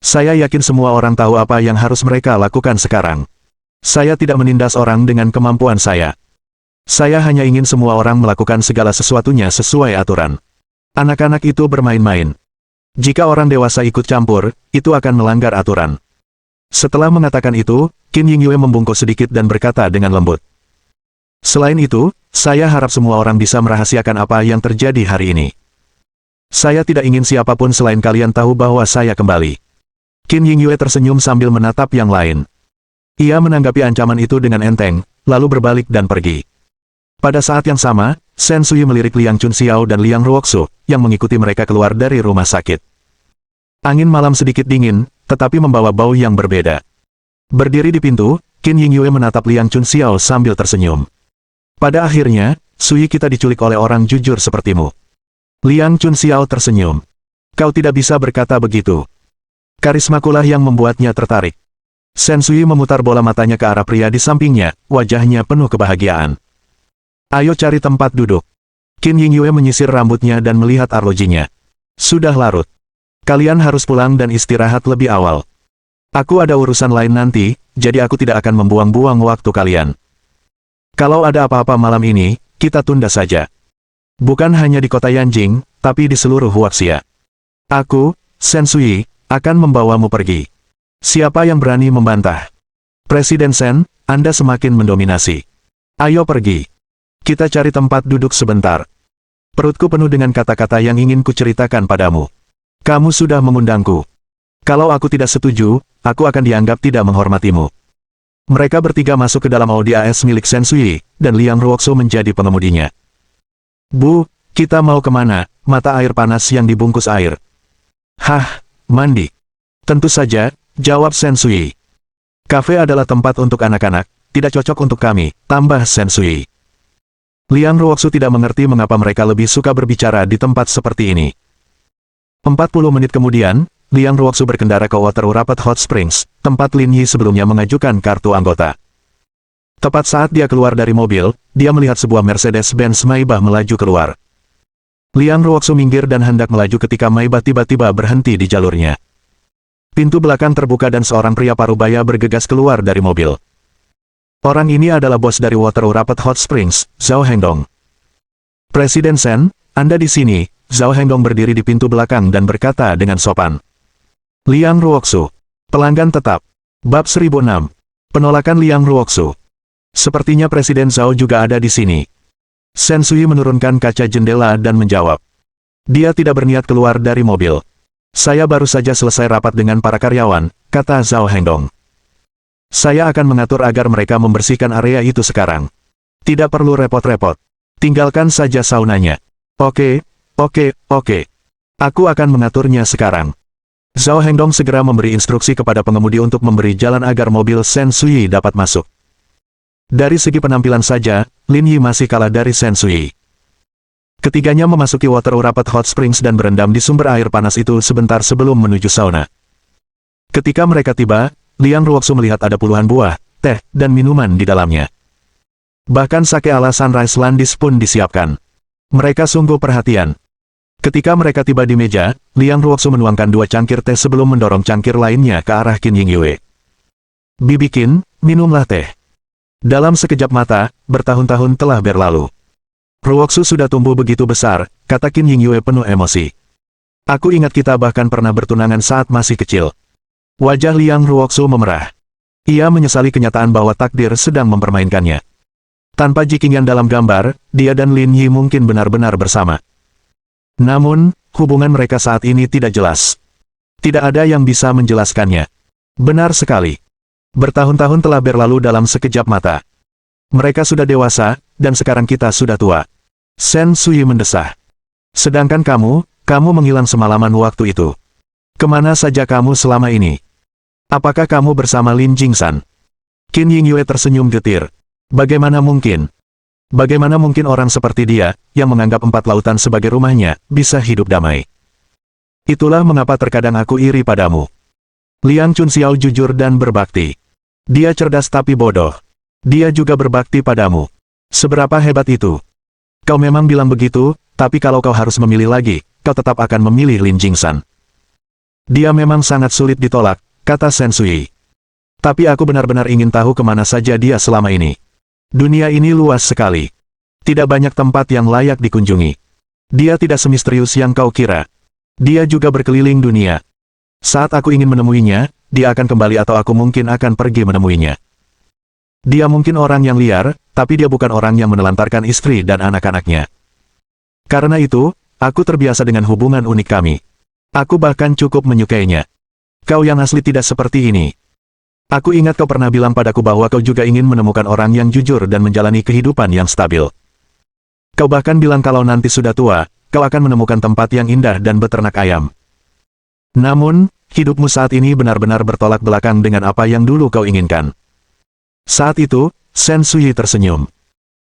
Saya yakin semua orang tahu apa yang harus mereka lakukan sekarang. Saya tidak menindas orang dengan kemampuan saya. Saya hanya ingin semua orang melakukan segala sesuatunya sesuai aturan. Anak-anak itu bermain-main. Jika orang dewasa ikut campur, itu akan melanggar aturan. Setelah mengatakan itu, Qin Yingyue membungkuk sedikit dan berkata dengan lembut. Selain itu, saya harap semua orang bisa merahasiakan apa yang terjadi hari ini. Saya tidak ingin siapapun selain kalian tahu bahwa saya kembali. Qin Yingyue tersenyum sambil menatap yang lain. Ia menanggapi ancaman itu dengan enteng, lalu berbalik dan pergi. Pada saat yang sama, Shen Sui melirik Liang Chunxiao dan Liang Ruoxu, yang mengikuti mereka keluar dari rumah sakit. Angin malam sedikit dingin, tetapi membawa bau yang berbeda. Berdiri di pintu, Qin Yingyue menatap Liang Chunxiao sambil tersenyum. Pada akhirnya, Sui kita diculik oleh orang jujur sepertimu. Liang Chunxiao tersenyum. Kau tidak bisa berkata begitu. Karismakulah yang membuatnya tertarik. Shen Sui memutar bola matanya ke arah pria di sampingnya, wajahnya penuh kebahagiaan. Ayo cari tempat duduk. Qin Yingyue menyisir rambutnya dan melihat arlojinya. Sudah larut. Kalian harus pulang dan istirahat lebih awal. Aku ada urusan lain nanti, jadi aku tidak akan membuang-buang waktu kalian. Kalau ada apa-apa malam ini, kita tunda saja. Bukan hanya di kota Yanjing, tapi di seluruh Huaxia. Aku, Shen Sui, akan membawamu pergi. Siapa yang berani membantah? Presiden Shen, Anda semakin mendominasi. Ayo pergi. Kita cari tempat duduk sebentar. Perutku penuh dengan kata-kata yang ingin kuceritakan padamu. Kamu sudah mengundangku. Kalau aku tidak setuju, aku akan dianggap tidak menghormatimu. Mereka bertiga masuk ke dalam Audi AS milik Shen Sui, dan Liang Ruoxu menjadi pengemudinya. Bu, kita mau kemana? Mata air panas yang dibungkus air. Hah, mandi. Tentu saja, jawab Shen Sui. Kafe adalah tempat untuk anak-anak, tidak cocok untuk kami, tambah Shen Sui. Liang Ruoxu tidak mengerti mengapa mereka lebih suka berbicara di tempat seperti ini. 40 menit kemudian, Liang Ruoxu berkendara ke Water Rapat Hot Springs, tempat Lin Yi sebelumnya mengajukan kartu anggota. Tepat saat dia keluar dari mobil, dia melihat sebuah Mercedes-Benz Maybach melaju keluar. Liang Ruoxu minggir dan hendak melaju ketika Maybach tiba-tiba berhenti di jalurnya. Pintu belakang terbuka dan seorang pria parubaya bergegas keluar dari mobil. Orang ini adalah bos dari Water Rapat Hot Springs, Zhao Hengdong. Presiden Shen, Anda di sini. Zhao Hengdong berdiri di pintu belakang dan berkata dengan sopan. Liang Ruoxu. Pelanggan tetap. Bab 1006. Penolakan Liang Ruoxu. Sepertinya Presiden Zhao juga ada di sini. Shen Sui menurunkan kaca jendela dan menjawab. Dia tidak berniat keluar dari mobil. Saya baru saja selesai rapat dengan para karyawan, kata Zhao Hengdong. Saya akan mengatur agar mereka membersihkan area itu sekarang. Tidak perlu repot-repot. Tinggalkan saja saunanya. Oke. Aku akan mengaturnya sekarang. Zhao Hengdong segera memberi instruksi kepada pengemudi untuk memberi jalan agar mobil Shen Sui dapat masuk. Dari segi penampilan saja, Lin Yi masih kalah dari Shen Sui. Ketiganya memasuki Water Rapat Hot Springs dan berendam di sumber air panas itu sebentar sebelum menuju sauna. Ketika mereka tiba, Liang Ruoxu melihat ada puluhan buah, teh, dan minuman di dalamnya. Bahkan sake ala Sunrise Landis pun disiapkan. Mereka sungguh perhatian. Ketika mereka tiba di meja, Liang Ruoxu menuangkan 2 cangkir teh sebelum mendorong cangkir lainnya ke arah Qin Yingyue. Bibi Qin, minumlah teh. Dalam sekejap mata, bertahun-tahun telah berlalu. Ruoxu sudah tumbuh begitu besar, kata Qin Yingyue penuh emosi. Aku ingat kita bahkan pernah bertunangan saat masih kecil. Wajah Liang Ruoxu memerah. Ia menyesali kenyataan bahwa takdir sedang mempermainkannya. Tanpa Jiqingyan dalam gambar, dia dan Lin Yi mungkin benar-benar bersama. Namun, hubungan mereka saat ini tidak jelas. Tidak ada yang bisa menjelaskannya. Benar sekali. Bertahun-tahun telah berlalu dalam sekejap mata. Mereka sudah dewasa, dan sekarang kita sudah tua. Shen Sui mendesah. Sedangkan kamu menghilang semalaman waktu itu. Kemana saja kamu selama ini? Apakah kamu bersama Lin Jingzan? Qin Yingyue tersenyum getir. Bagaimana mungkin? Bagaimana mungkin orang seperti dia, yang menganggap 4 lautan sebagai rumahnya, bisa hidup damai? Itulah mengapa terkadang aku iri padamu. Liang Chunxiao jujur dan berbakti. Dia cerdas tapi bodoh. Dia juga berbakti padamu. Seberapa hebat itu? Kau memang bilang begitu, tapi kalau kau harus memilih lagi, kau tetap akan memilih Lin Jingsan. Dia memang sangat sulit ditolak, kata Sensui. Tapi aku benar-benar ingin tahu kemana saja dia selama ini. Dunia ini luas sekali. Tidak banyak tempat yang layak dikunjungi. Dia tidak semisterius yang kau kira. Dia juga berkeliling dunia. Saat aku ingin menemuinya, dia akan kembali atau aku mungkin akan pergi menemuinya. Dia mungkin orang yang liar, tapi dia bukan orang yang menelantarkan istri dan anak-anaknya. Karena itu, aku terbiasa dengan hubungan unik kami. Aku bahkan cukup menyukainya. Kau yang asli tidak seperti ini. Aku ingat kau pernah bilang padaku bahwa kau juga ingin menemukan orang yang jujur dan menjalani kehidupan yang stabil. Kau bahkan bilang kalau nanti sudah tua, kau akan menemukan tempat yang indah dan beternak ayam. Namun, hidupmu saat ini benar-benar bertolak belakang dengan apa yang dulu kau inginkan. Saat itu, Sensui tersenyum.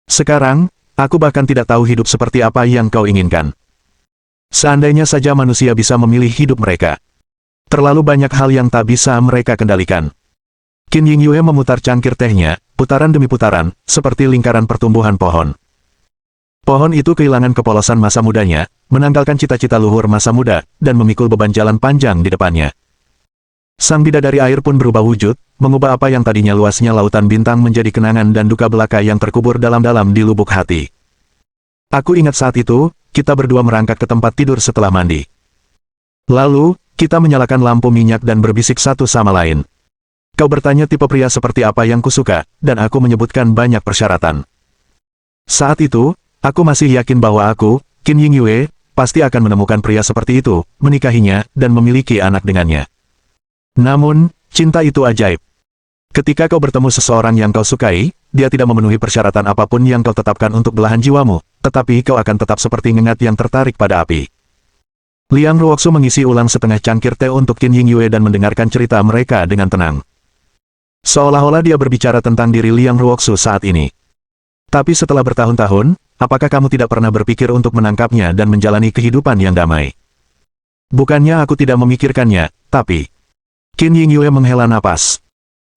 Sekarang, aku bahkan tidak tahu hidup seperti apa yang kau inginkan. Seandainya saja manusia bisa memilih hidup mereka. Terlalu banyak hal yang tak bisa mereka kendalikan. Qin Yingyue memutar cangkir tehnya, putaran demi putaran, seperti lingkaran pertumbuhan pohon. Pohon itu kehilangan kepolosan masa mudanya, menanggalkan cita-cita luhur masa muda, dan memikul beban jalan panjang di depannya. Sang bidadari air pun berubah wujud, mengubah apa yang tadinya luasnya lautan bintang menjadi kenangan dan duka belaka yang terkubur dalam-dalam di lubuk hati. Aku ingat saat itu, kita berdua merangkak ke tempat tidur setelah mandi. Lalu, kita menyalakan lampu minyak dan berbisik satu sama lain. Kau bertanya tipe pria seperti apa yang kusuka, dan aku menyebutkan banyak persyaratan. Saat itu, aku masih yakin bahwa aku, Qin Yingyue, pasti akan menemukan pria seperti itu, menikahinya, dan memiliki anak dengannya. Namun, cinta itu ajaib. Ketika kau bertemu seseorang yang kau sukai, dia tidak memenuhi persyaratan apapun yang kau tetapkan untuk belahan jiwamu, tetapi kau akan tetap seperti ngengat yang tertarik pada api. Liang Ruoxu mengisi ulang setengah cangkir teh untuk Qin Yingyue dan mendengarkan cerita mereka dengan tenang. Seolah-olah dia berbicara tentang diri Liang Ruoxu saat ini. Tapi setelah bertahun-tahun, apakah kamu tidak pernah berpikir untuk menangkapnya dan menjalani kehidupan yang damai? Bukannya aku tidak memikirkannya, tapi... Qin Yingyue menghela napas.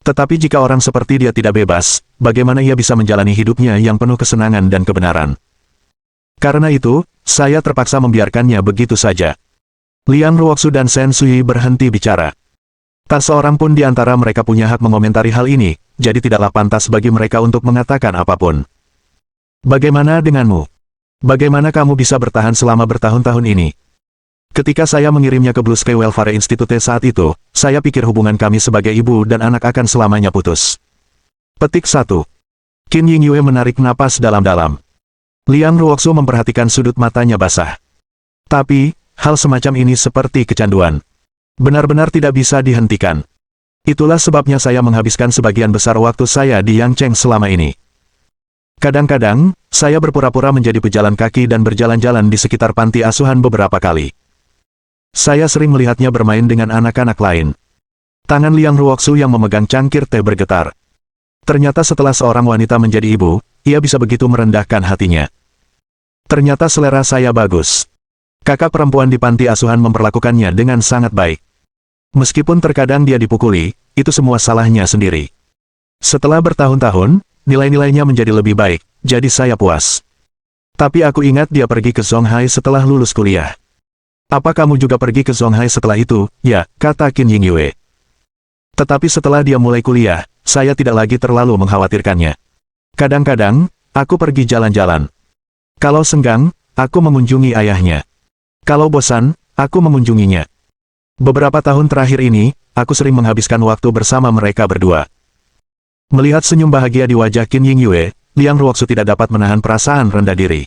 Tetapi jika orang seperti dia tidak bebas, bagaimana ia bisa menjalani hidupnya yang penuh kesenangan dan kebenaran? Karena itu, saya terpaksa membiarkannya begitu saja. Liang Ruoxu dan Sensui berhenti bicara. Tak seorang pun di antara mereka punya hak mengomentari hal ini, jadi tidaklah pantas bagi mereka untuk mengatakan apapun. Bagaimana denganmu? Bagaimana kamu bisa bertahan selama bertahun-tahun ini? Ketika saya mengirimnya ke Blue Sky Welfare Institute saat itu, saya pikir hubungan kami sebagai ibu dan anak akan selamanya putus. Petik 1. Qin Yingyue menarik napas dalam-dalam. Liang Ruoxu memperhatikan sudut matanya basah. Tapi, hal semacam ini seperti kecanduan. Benar-benar tidak bisa dihentikan. Itulah sebabnya saya menghabiskan sebagian besar waktu saya di Yangcheng selama ini. Kadang-kadang, saya berpura-pura menjadi pejalan kaki dan berjalan-jalan di sekitar panti asuhan beberapa kali. Saya sering melihatnya bermain dengan anak-anak lain. Tangan Liang Ruoxu yang memegang cangkir teh bergetar. Ternyata setelah seorang wanita menjadi ibu, ia bisa begitu merendahkan hatinya. Ternyata selera saya bagus. Kakak perempuan di panti asuhan memperlakukannya dengan sangat baik. Meskipun terkadang dia dipukuli, itu semua salahnya sendiri. Setelah bertahun-tahun, nilai-nilainya menjadi lebih baik, jadi saya puas. Tapi aku ingat dia pergi ke Zonghai setelah lulus kuliah. Apa kamu juga pergi ke Zonghai setelah itu? Ya, kata Qin Yingyue. Tetapi setelah dia mulai kuliah, saya tidak lagi terlalu mengkhawatirkannya. Kadang-kadang, aku pergi jalan-jalan. Kalau senggang, aku mengunjungi ayahnya. Kalau bosan, aku mengunjunginya. Beberapa tahun terakhir ini, aku sering menghabiskan waktu bersama mereka berdua. Melihat senyum bahagia di wajah Qin Yingyue, Liang Ruoxu tidak dapat menahan perasaan rendah diri.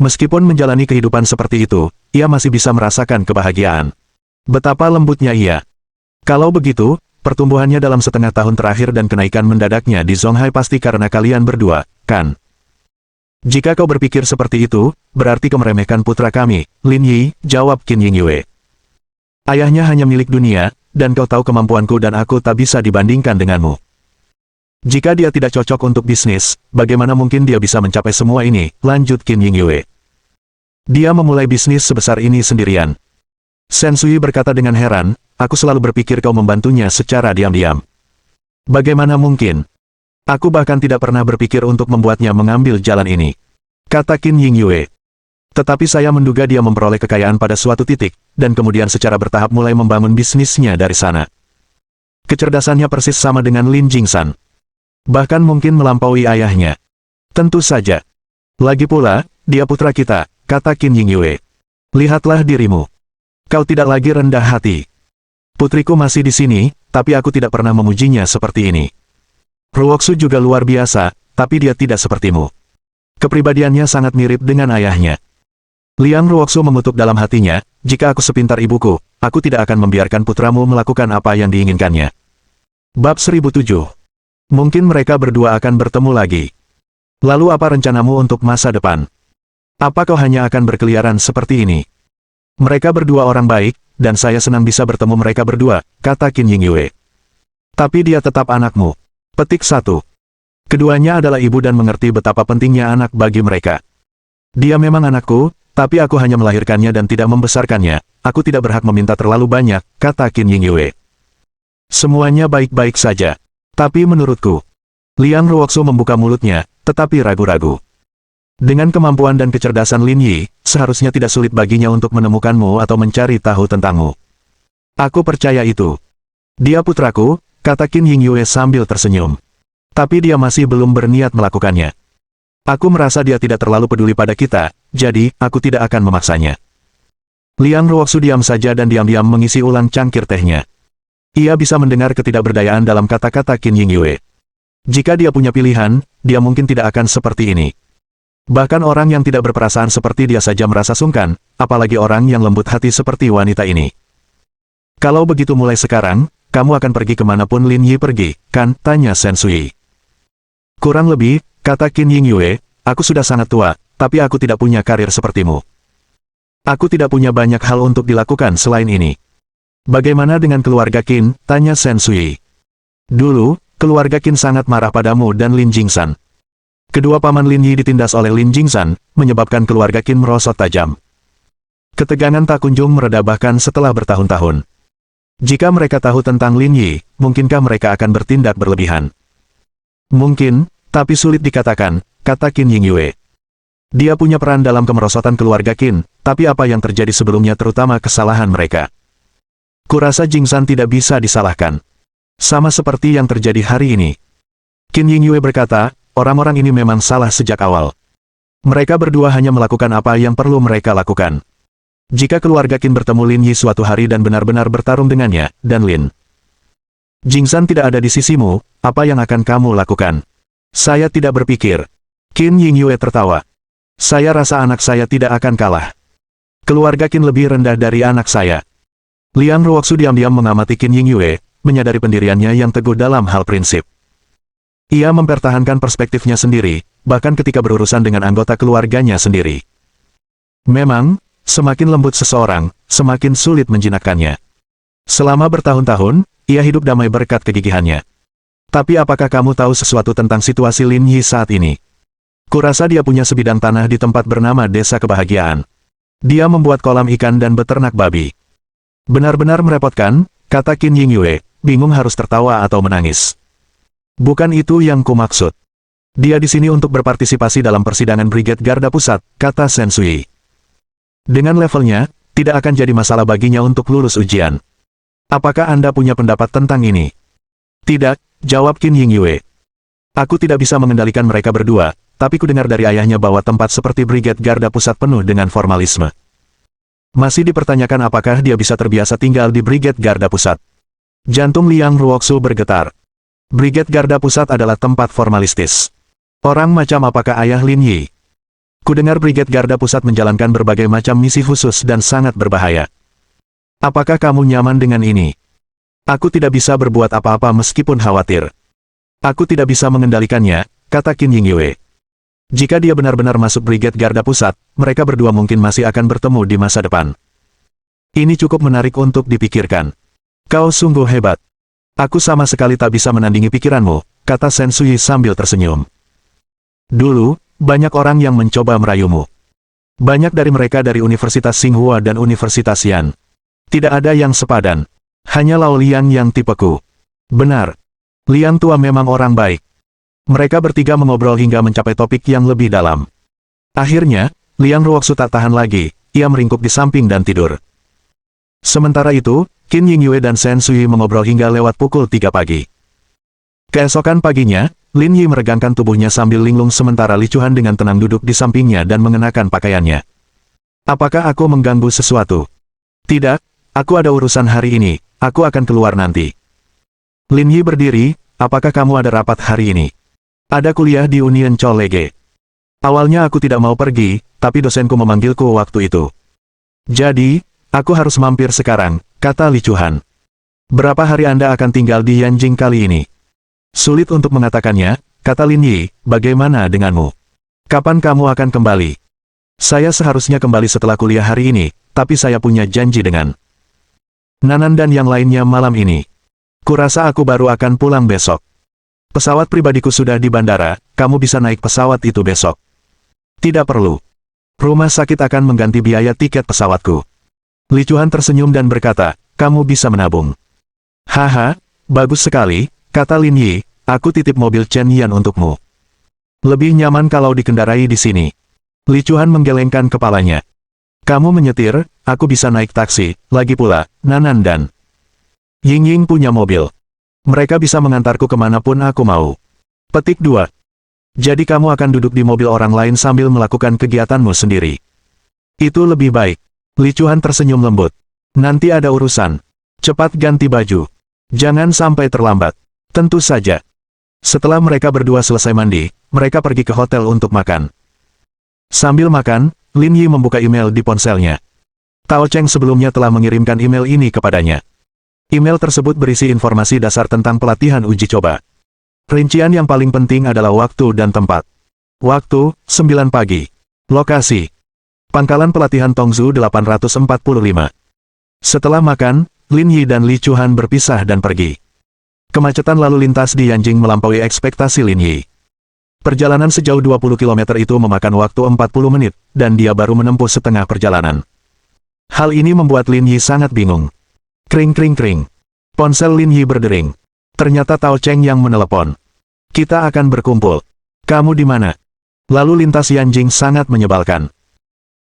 Meskipun menjalani kehidupan seperti itu, ia masih bisa merasakan kebahagiaan. Betapa lembutnya ia. Kalau begitu, pertumbuhannya dalam setengah tahun terakhir dan kenaikan mendadaknya di Zonghai pasti karena kalian berdua, kan? Jika kau berpikir seperti itu, berarti kau meremehkan putra kami, Lin Yi, jawab Qin Yingyue. Ayahnya hanya milik dunia, dan kau tahu kemampuanku dan aku tak bisa dibandingkan denganmu. Jika dia tidak cocok untuk bisnis, bagaimana mungkin dia bisa mencapai semua ini, lanjut Qin Yingyue. Dia memulai bisnis sebesar ini sendirian. Sensui berkata dengan heran, aku selalu berpikir kau membantunya secara diam-diam. Bagaimana mungkin? Aku bahkan tidak pernah berpikir untuk membuatnya mengambil jalan ini, kata Qin Yingyue. Tetapi saya menduga dia memperoleh kekayaan pada suatu titik, dan kemudian secara bertahap mulai membangun bisnisnya dari sana. Kecerdasannya persis sama dengan Lin Jingsan. Bahkan mungkin melampaui ayahnya. Tentu saja. Lagi pula, dia putra kita, kata Qin Yingyue. Lihatlah dirimu. Kau tidak lagi rendah hati. Putriku masih di sini, tapi aku tidak pernah memujinya seperti ini. Ruoksu juga luar biasa, tapi dia tidak sepertimu. Kepribadiannya sangat mirip dengan ayahnya. Liang Ruoksu mengutuk dalam hatinya, jika aku sepintar ibuku, aku tidak akan membiarkan putramu melakukan apa yang diinginkannya. Bab 1007. Mungkin mereka berdua akan bertemu lagi. Lalu apa rencanamu untuk masa depan? Apa kau hanya akan berkeliaran seperti ini? Mereka berdua orang baik, dan saya senang bisa bertemu mereka berdua, kata Qin Yingyue. Tapi dia tetap anakmu. Petik 1. Keduanya adalah ibu dan mengerti betapa pentingnya anak bagi mereka. Dia memang anakku, tapi aku hanya melahirkannya dan tidak membesarkannya. Aku tidak berhak meminta terlalu banyak, kata Qin Yingyue. Semuanya baik-baik saja. Tapi menurutku, Liang Ruoksu membuka mulutnya, tetapi ragu-ragu. Dengan kemampuan dan kecerdasan Lin Yi, seharusnya tidak sulit baginya untuk menemukanmu atau mencari tahu tentangmu. Aku percaya itu. Dia putraku, kata Qin Yingyue sambil tersenyum. Tapi dia masih belum berniat melakukannya. Aku merasa dia tidak terlalu peduli pada kita, jadi aku tidak akan memaksanya. Liang Ruoksu diam saja dan diam-diam mengisi ulang cangkir tehnya. Ia bisa mendengar ketidakberdayaan dalam kata-kata Qin Yingyue. Jika dia punya pilihan, dia mungkin tidak akan seperti ini. Bahkan orang yang tidak berperasaan seperti dia saja merasa sungkan, apalagi orang yang lembut hati seperti wanita ini. Kalau begitu mulai sekarang, kamu akan pergi kemanapun Lin Yi pergi, kan? Tanya Sensui. Kurang lebih, kata Qin Yingyue, aku sudah sangat tua, tapi aku tidak punya karir sepertimu. Aku tidak punya banyak hal untuk dilakukan selain ini. Bagaimana dengan keluarga Qin? Tanya Sensui. Dulu, keluarga Qin sangat marah padamu dan Lin Jingsan. Kedua paman Lin Yi ditindas oleh Lin Jingsan, menyebabkan keluarga Qin merosot tajam. Ketegangan tak kunjung mereda bahkan setelah bertahun-tahun. Jika mereka tahu tentang Lin Yi, mungkinkah mereka akan bertindak berlebihan? Mungkin, tapi sulit dikatakan, kata Qin Yingyue. Dia punya peran dalam kemerosotan keluarga Qin, tapi apa yang terjadi sebelumnya terutama kesalahan mereka. Kurasa Jingsan tidak bisa disalahkan. Sama seperti yang terjadi hari ini. Qin Yingyue berkata, orang-orang ini memang salah sejak awal. Mereka berdua hanya melakukan apa yang perlu mereka lakukan. Jika keluarga Qin bertemu Lin Yi suatu hari dan benar-benar bertarung dengannya, dan Lin Jingsan tidak ada di sisimu, apa yang akan kamu lakukan? Saya tidak berpikir. Qin Yingyue tertawa. Saya rasa anak saya tidak akan kalah. Keluarga Qin lebih rendah dari anak saya. Liang Ruoksu diam-diam mengamati Qin Yingyue, menyadari pendiriannya yang teguh dalam hal prinsip. Ia mempertahankan perspektifnya sendiri, bahkan ketika berurusan dengan anggota keluarganya sendiri. Memang, semakin lembut seseorang, semakin sulit menjinakkannya. Selama bertahun-tahun, ia hidup damai berkat kegigihannya. Tapi apakah kamu tahu sesuatu tentang situasi Lin Yi saat ini? Kurasa dia punya sebidang tanah di tempat bernama Desa Kebahagiaan. Dia membuat kolam ikan dan beternak babi. Benar-benar merepotkan, kata Qin Yingyue, bingung harus tertawa atau menangis. Bukan itu yang kumaksud. Dia di sini untuk berpartisipasi dalam persidangan Brigade Garda Pusat, kata Sensui. Dengan levelnya, tidak akan jadi masalah baginya untuk lulus ujian. Apakah Anda punya pendapat tentang ini? Tidak, jawab Qin Yingyue. Aku tidak bisa mengendalikan mereka berdua, tapi ku dengar dari ayahnya bahwa tempat seperti Brigade Garda Pusat penuh dengan formalisme. Masih dipertanyakan apakah dia bisa terbiasa tinggal di Brigade Garda Pusat. Jantung Liang Ruoksu bergetar. Brigade Garda Pusat adalah tempat formalistis. Orang macam apakah ayah Lin Yi? Ku dengar Brigade Garda Pusat menjalankan berbagai macam misi khusus dan sangat berbahaya. Apakah kamu nyaman dengan ini? Aku tidak bisa berbuat apa-apa meskipun khawatir. Aku tidak bisa mengendalikannya, kata Qin Yingyue. Jika dia benar-benar masuk Brigade Garda Pusat, mereka berdua mungkin masih akan bertemu di masa depan. Ini cukup menarik untuk dipikirkan. Kau sungguh hebat. Aku sama sekali tak bisa menandingi pikiranmu, kata Sensui sambil tersenyum. Dulu, banyak orang yang mencoba merayumu. Banyak dari mereka dari Universitas Tsinghua dan Universitas Yan. Tidak ada yang sepadan. Hanya Lao Liang yang tipeku. Benar. Liang tua memang orang baik. Mereka bertiga mengobrol hingga mencapai topik yang lebih dalam. Akhirnya, Liang Ruoksu tak tahan lagi, ia meringkuk di samping dan tidur. Sementara itu, Qin Yingyue dan Shen Sui mengobrol hingga lewat pukul 3 pagi. Keesokan paginya, Lin Yi meregangkan tubuhnya sambil linglung sementara Li Chuan dengan tenang duduk di sampingnya dan mengenakan pakaiannya. Apakah aku mengganggu sesuatu? Tidak, aku ada urusan hari ini, aku akan keluar nanti. Lin Yi berdiri, apakah kamu ada rapat hari ini? Ada kuliah di Union College. Awalnya aku tidak mau pergi, tapi dosenku memanggilku waktu itu. Jadi, aku harus mampir sekarang, kata Li Chuan. Berapa hari Anda akan tinggal di Yanjing kali ini? Sulit untuk mengatakannya, kata Lin Yi, bagaimana denganmu? Kapan kamu akan kembali? Saya seharusnya kembali setelah kuliah hari ini, tapi saya punya janji dengan Nanan dan yang lainnya malam ini. Kurasa aku baru akan pulang besok. Pesawat pribadiku sudah di bandara, kamu bisa naik pesawat itu besok. Tidak perlu. Rumah sakit akan mengganti biaya tiket pesawatku. Li Chuan tersenyum dan berkata, kamu bisa menabung. Haha, bagus sekali, kata Lin Yi, aku titip mobil Chen Yan untukmu. Lebih nyaman kalau dikendarai di sini. Li Chuan menggelengkan kepalanya. Kamu menyetir, aku bisa naik taksi, lagi pula, Nanan dan Ying Ying punya mobil. Mereka bisa mengantarku kemanapun aku mau. Petik 2. Jadi kamu akan duduk di mobil orang lain sambil melakukan kegiatanmu sendiri. Itu lebih baik. Li Chuan tersenyum lembut. Nanti ada urusan. Cepat ganti baju. Jangan sampai terlambat. Tentu saja. Setelah mereka berdua selesai mandi, mereka pergi ke hotel untuk makan. Sambil makan, Lin Yi membuka email di ponselnya. Tao Cheng sebelumnya telah mengirimkan email ini kepadanya. Email tersebut berisi informasi dasar tentang pelatihan uji coba. Rincian yang paling penting adalah waktu dan tempat. Waktu, 9 pagi. Lokasi, Pangkalan Pelatihan Tongzu 845. Setelah makan, Lin Yi dan Li Chuan berpisah dan pergi. Kemacetan lalu lintas di Yanjing melampaui ekspektasi Lin Yi. Perjalanan sejauh 20 km itu memakan waktu 40 menit, dan dia baru menempuh setengah perjalanan. Hal ini membuat Lin Yi sangat bingung. Kring kring kring. Ponsel Lin Yi berdering. Ternyata Tao Cheng yang menelepon. Kita akan berkumpul. Kamu di mana? Lalu lintas Yanjing sangat menyebalkan.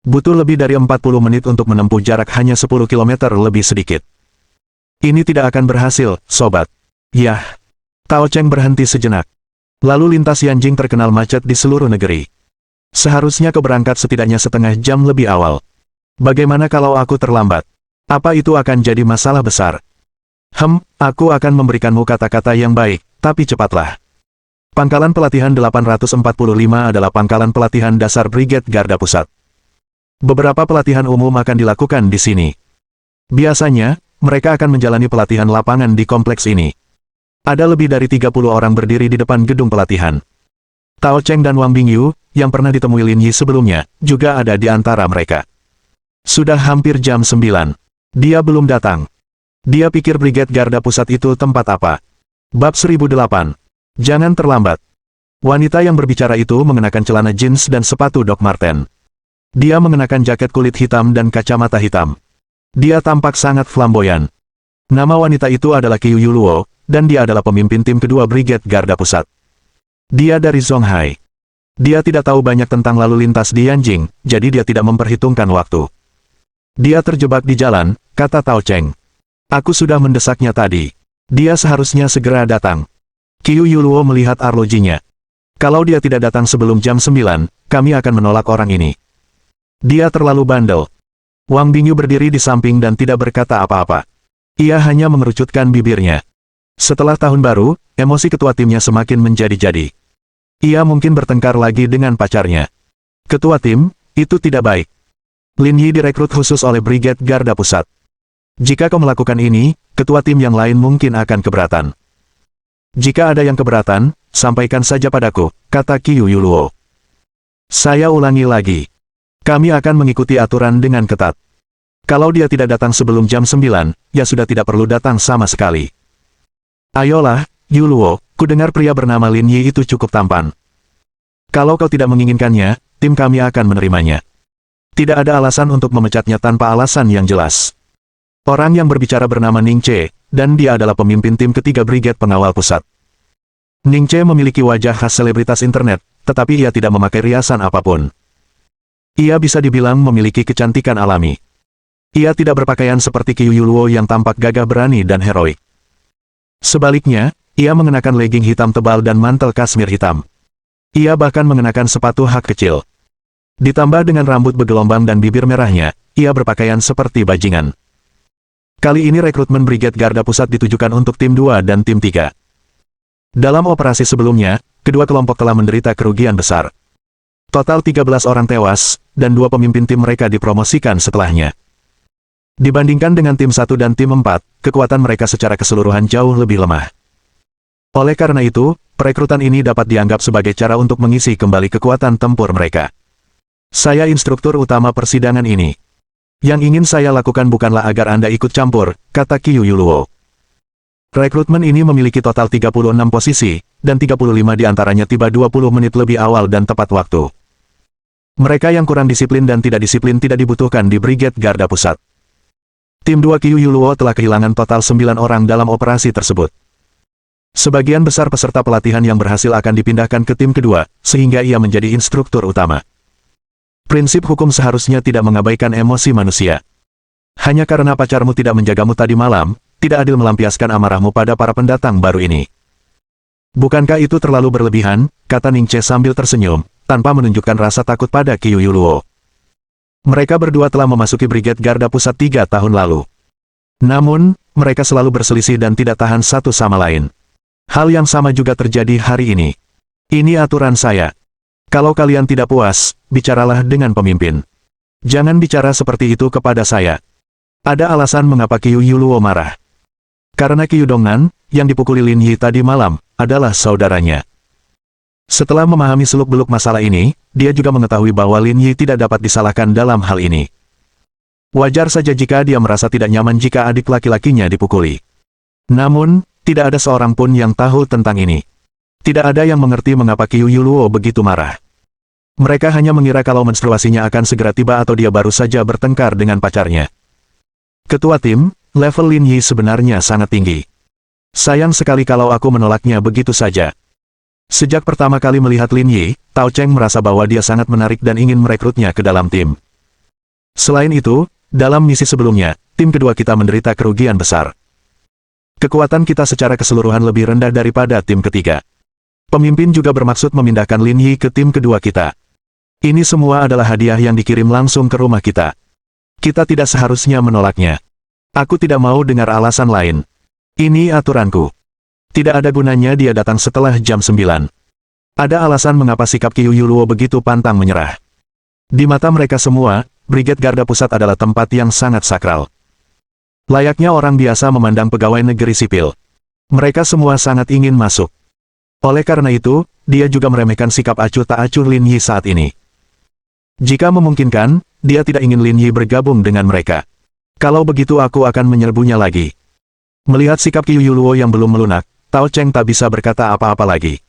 Butuh lebih dari 40 menit untuk menempuh jarak hanya 10 km lebih sedikit. Ini tidak akan berhasil, sobat. Yah. Tao Cheng berhenti sejenak. Lalu lintas Yanjing terkenal macet di seluruh negeri. Seharusnya kau berangkat setidaknya setengah jam lebih awal. Bagaimana kalau aku terlambat? Apa itu akan jadi masalah besar? Aku akan memberikanmu kata-kata yang baik, tapi cepatlah. Pangkalan Pelatihan 845 adalah pangkalan pelatihan dasar Brigade Garda Pusat. Beberapa pelatihan umum akan dilakukan di sini. Biasanya, mereka akan menjalani pelatihan lapangan di kompleks ini. Ada lebih dari 30 orang berdiri di depan gedung pelatihan. Tao Cheng dan Wang Bingyu, yang pernah ditemui Lin Yi sebelumnya, juga ada di antara mereka. Sudah hampir jam 9. Dia belum datang. Dia pikir Brigade Garda Pusat itu tempat apa? Bab 1008. Jangan terlambat. Wanita yang berbicara itu mengenakan celana jeans dan sepatu Doc Marten. Dia mengenakan jaket kulit hitam dan kacamata hitam. Dia tampak sangat flamboyan. Nama wanita itu adalah Qiu Yuluo, dan dia adalah pemimpin tim kedua Brigade Garda Pusat. Dia dari Zonghai. Dia tidak tahu banyak tentang lalu lintas di Yanjing, jadi dia tidak memperhitungkan waktu. Dia terjebak di jalan, kata Tao Cheng. Aku sudah mendesaknya tadi. Dia seharusnya segera datang. Qiu Yuluo melihat arlojinya. Kalau dia tidak datang sebelum jam 9, kami akan menolak orang ini. Dia terlalu bandel. Wang Bingyu berdiri di samping dan tidak berkata apa-apa. Ia hanya mengerucutkan bibirnya. Setelah tahun baru, emosi ketua timnya semakin menjadi-jadi. Ia mungkin bertengkar lagi dengan pacarnya. Ketua tim, itu tidak baik. Lin Yi direkrut khusus oleh Brigade Garda Pusat. Jika kau melakukan ini, ketua tim yang lain mungkin akan keberatan. Jika ada yang keberatan, sampaikan saja padaku, kata Qiu Yuluo. Saya ulangi lagi. Kami akan mengikuti aturan dengan ketat. Kalau dia tidak datang sebelum jam 9, ya sudah tidak perlu datang sama sekali. Ayolah, Yuluo, kudengar pria bernama Lin Yi itu cukup tampan. Kalau kau tidak menginginkannya, tim kami akan menerimanya. Tidak ada alasan untuk memecatnya tanpa alasan yang jelas. Orang yang berbicara bernama Ning Che, dan dia adalah pemimpin tim ketiga Brigade Pengawal Pusat. Ning Che memiliki wajah khas selebritas internet, tetapi ia tidak memakai riasan apapun. Ia bisa dibilang memiliki kecantikan alami. Ia tidak berpakaian seperti Qiu Yuluo yang tampak gagah berani dan heroik. Sebaliknya, ia mengenakan legging hitam tebal dan mantel kasmir hitam. Ia bahkan mengenakan sepatu hak kecil. Ditambah dengan rambut bergelombang dan bibir merahnya, ia berpakaian seperti bajingan. Kali ini rekrutmen Brigade Garda Pusat ditujukan untuk tim 2 dan tim 3. Dalam operasi sebelumnya, kedua kelompok telah menderita kerugian besar. Total 13 orang tewas, dan 2 pemimpin tim mereka dipromosikan setelahnya. Dibandingkan dengan tim 1 dan tim 4, kekuatan mereka secara keseluruhan jauh lebih lemah. Oleh karena itu, perekrutan ini dapat dianggap sebagai cara untuk mengisi kembali kekuatan tempur mereka. Saya instruktur utama persidangan ini. Yang ingin saya lakukan bukanlah agar Anda ikut campur, kata Qiu Yuluo. Rekrutmen ini memiliki total 36 posisi, dan 35 diantaranya tiba 20 menit lebih awal dan tepat waktu. Mereka yang kurang disiplin dan tidak disiplin tidak dibutuhkan di Brigade Garda Pusat. Tim 2 Qiu Yuluo telah kehilangan total 9 orang dalam operasi tersebut. Sebagian besar peserta pelatihan yang berhasil akan dipindahkan ke tim kedua, sehingga ia menjadi instruktur utama. Prinsip hukum seharusnya tidak mengabaikan emosi manusia. Hanya karena pacarmu tidak menjagamu tadi malam, tidak adil melampiaskan amarahmu pada para pendatang baru ini. Bukankah itu terlalu berlebihan, kata Ning Che sambil tersenyum, tanpa menunjukkan rasa takut pada Qiu Yuluo. Mereka berdua telah memasuki Brigade Garda Pusat 3 tahun lalu. Namun, mereka selalu berselisih dan tidak tahan satu sama lain. Hal yang sama juga terjadi hari ini. Ini aturan saya. Kalau kalian tidak puas, bicaralah dengan pemimpin. Jangan bicara seperti itu kepada saya. Ada alasan mengapa Qiu Yuluo marah. Karena Qiu Dongnan, yang dipukuli Lin Yi tadi malam, adalah saudaranya. Setelah memahami seluk-beluk masalah ini, dia juga mengetahui bahwa Lin Yi tidak dapat disalahkan dalam hal ini. Wajar saja jika dia merasa tidak nyaman jika adik laki-lakinya dipukuli. Namun, tidak ada seorang pun yang tahu tentang ini. Tidak ada yang mengerti mengapa Qiu Yuluo begitu marah. Mereka hanya mengira kalau menstruasinya akan segera tiba atau dia baru saja bertengkar dengan pacarnya. Ketua tim, level Lin Yi sebenarnya sangat tinggi. Sayang sekali kalau aku menolaknya begitu saja. Sejak pertama kali melihat Lin Yi, Tao Cheng merasa bahwa dia sangat menarik dan ingin merekrutnya ke dalam tim. Selain itu, dalam misi sebelumnya, tim kedua kita menderita kerugian besar. Kekuatan kita secara keseluruhan lebih rendah daripada tim ketiga. Pemimpin juga bermaksud memindahkan Lin Yi ke tim kedua kita. Ini semua adalah hadiah yang dikirim langsung ke rumah kita. Kita tidak seharusnya menolaknya. Aku tidak mau dengar alasan lain. Ini aturanku. Tidak ada gunanya dia datang setelah jam 9. Ada alasan mengapa sikap Qiu Yuluo begitu pantang menyerah. Di mata mereka semua, Brigade Garda Pusat adalah tempat yang sangat sakral. Layaknya orang biasa memandang pegawai negeri sipil. Mereka semua sangat ingin masuk. Oleh karena itu, dia juga meremehkan sikap acuh tak acuh Lin Yi saat ini. Jika memungkinkan, dia tidak ingin Lin Yi bergabung dengan mereka. Kalau begitu aku akan menyerbunya lagi. Melihat sikap Qiu Yuluo yang belum melunak, Tao Cheng tak bisa berkata apa-apa lagi.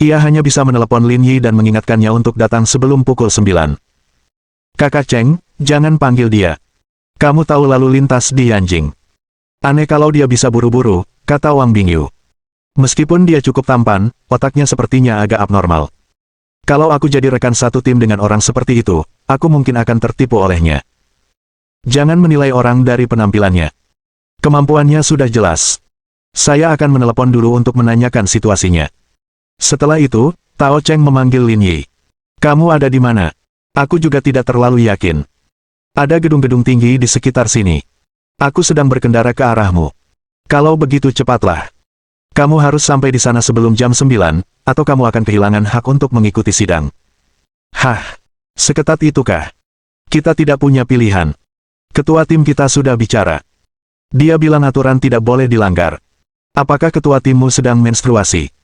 Ia hanya bisa menelepon Lin Yi dan mengingatkannya untuk datang sebelum pukul 9. Kakak Cheng, jangan panggil dia. Kamu tahu lalu lintas di Yanjing. Aneh kalau dia bisa buru-buru, kata Wang Bingyu. Meskipun dia cukup tampan, otaknya sepertinya agak abnormal. Kalau aku jadi rekan satu tim dengan orang seperti itu, aku mungkin akan tertipu olehnya. Jangan menilai orang dari penampilannya. Kemampuannya sudah jelas. Saya akan menelepon dulu untuk menanyakan situasinya. Setelah itu, Tao Cheng memanggil Lin Yi. Kamu ada di mana? Aku juga tidak terlalu yakin. Ada gedung-gedung tinggi di sekitar sini. Aku sedang berkendara ke arahmu. Kalau begitu cepatlah. Kamu harus sampai di sana sebelum jam 9, atau kamu akan kehilangan hak untuk mengikuti sidang. Hah? Seketat itukah? Kita tidak punya pilihan. Ketua tim kita sudah bicara. Dia bilang aturan tidak boleh dilanggar. Apakah ketua timmu sedang menstruasi?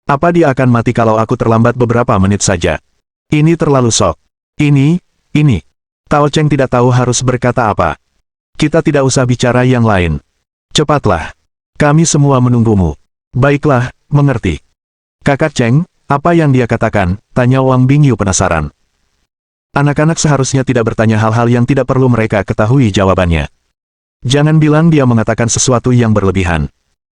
Apa dia akan mati kalau aku terlambat beberapa menit saja? Ini terlalu sok. Ini. Tao Cheng tidak tahu harus berkata apa. Kita tidak usah bicara yang lain. Cepatlah. Kami semua menunggumu. Baiklah, mengerti. Kakak Cheng, apa yang dia katakan? Tanya Wang Bingyu penasaran. Anak-anak seharusnya tidak bertanya hal-hal yang tidak perlu mereka ketahui jawabannya. Jangan bilang dia mengatakan sesuatu yang berlebihan.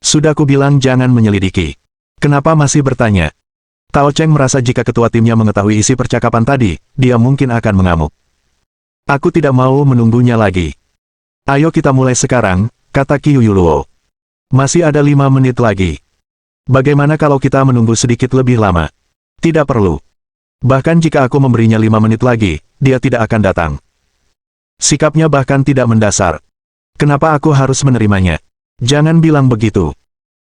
Sudah ku bilang jangan menyelidiki. Kenapa masih bertanya? Tao Cheng merasa jika ketua timnya mengetahui isi percakapan tadi, dia mungkin akan mengamuk. Aku tidak mau menunggunya lagi. Ayo kita mulai sekarang, kata Qiu Yuluo. Masih ada 5 menit lagi. Bagaimana kalau kita menunggu sedikit lebih lama? Tidak perlu. Bahkan jika aku memberinya 5 menit lagi, dia tidak akan datang. Sikapnya bahkan tidak mendasar. Kenapa aku harus menerimanya? Jangan bilang begitu.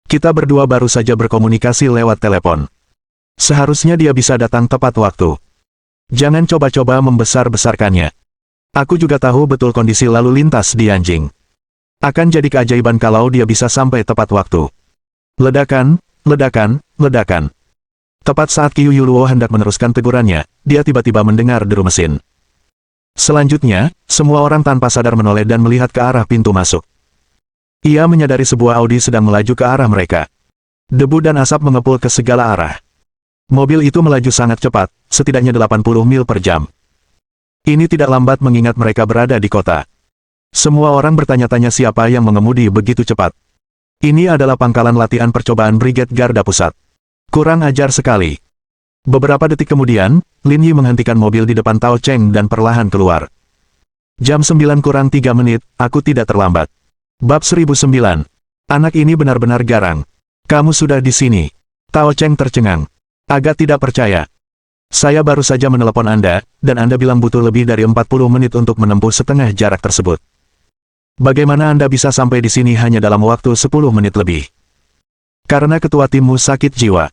Kita berdua baru saja berkomunikasi lewat telepon. Seharusnya dia bisa datang tepat waktu. Jangan coba-coba membesar-besarkannya. Aku juga tahu betul kondisi lalu lintas di Yanjing. Akan jadi keajaiban kalau dia bisa sampai tepat waktu. Ledakan, ledakan, ledakan. Tepat saat Qiu Yuluo hendak meneruskan tegurannya, dia tiba-tiba mendengar deru mesin. Selanjutnya, semua orang tanpa sadar menoleh dan melihat ke arah pintu masuk. Ia menyadari sebuah Audi sedang melaju ke arah mereka. Debu dan asap mengepul ke segala arah. Mobil itu melaju sangat cepat, setidaknya 80 mil per jam. Ini tidak lambat mengingat mereka berada di kota. Semua orang bertanya-tanya siapa yang mengemudi begitu cepat. Ini adalah pangkalan latihan percobaan Brigade Garda Pusat. Kurang ajar sekali. Beberapa detik kemudian, Lin Yi menghentikan mobil di depan Tao Cheng dan perlahan keluar. Jam 9 kurang 3 menit, aku tidak terlambat. Bab 1009. Anak ini benar-benar garang. Kamu sudah di sini. Tao Cheng tercengang. Agak tidak percaya. Saya baru saja menelepon Anda, dan Anda bilang butuh lebih dari 40 menit untuk menempuh setengah jarak tersebut. Bagaimana Anda bisa sampai di sini hanya dalam waktu 10 menit lebih? Karena ketua timmu sakit jiwa.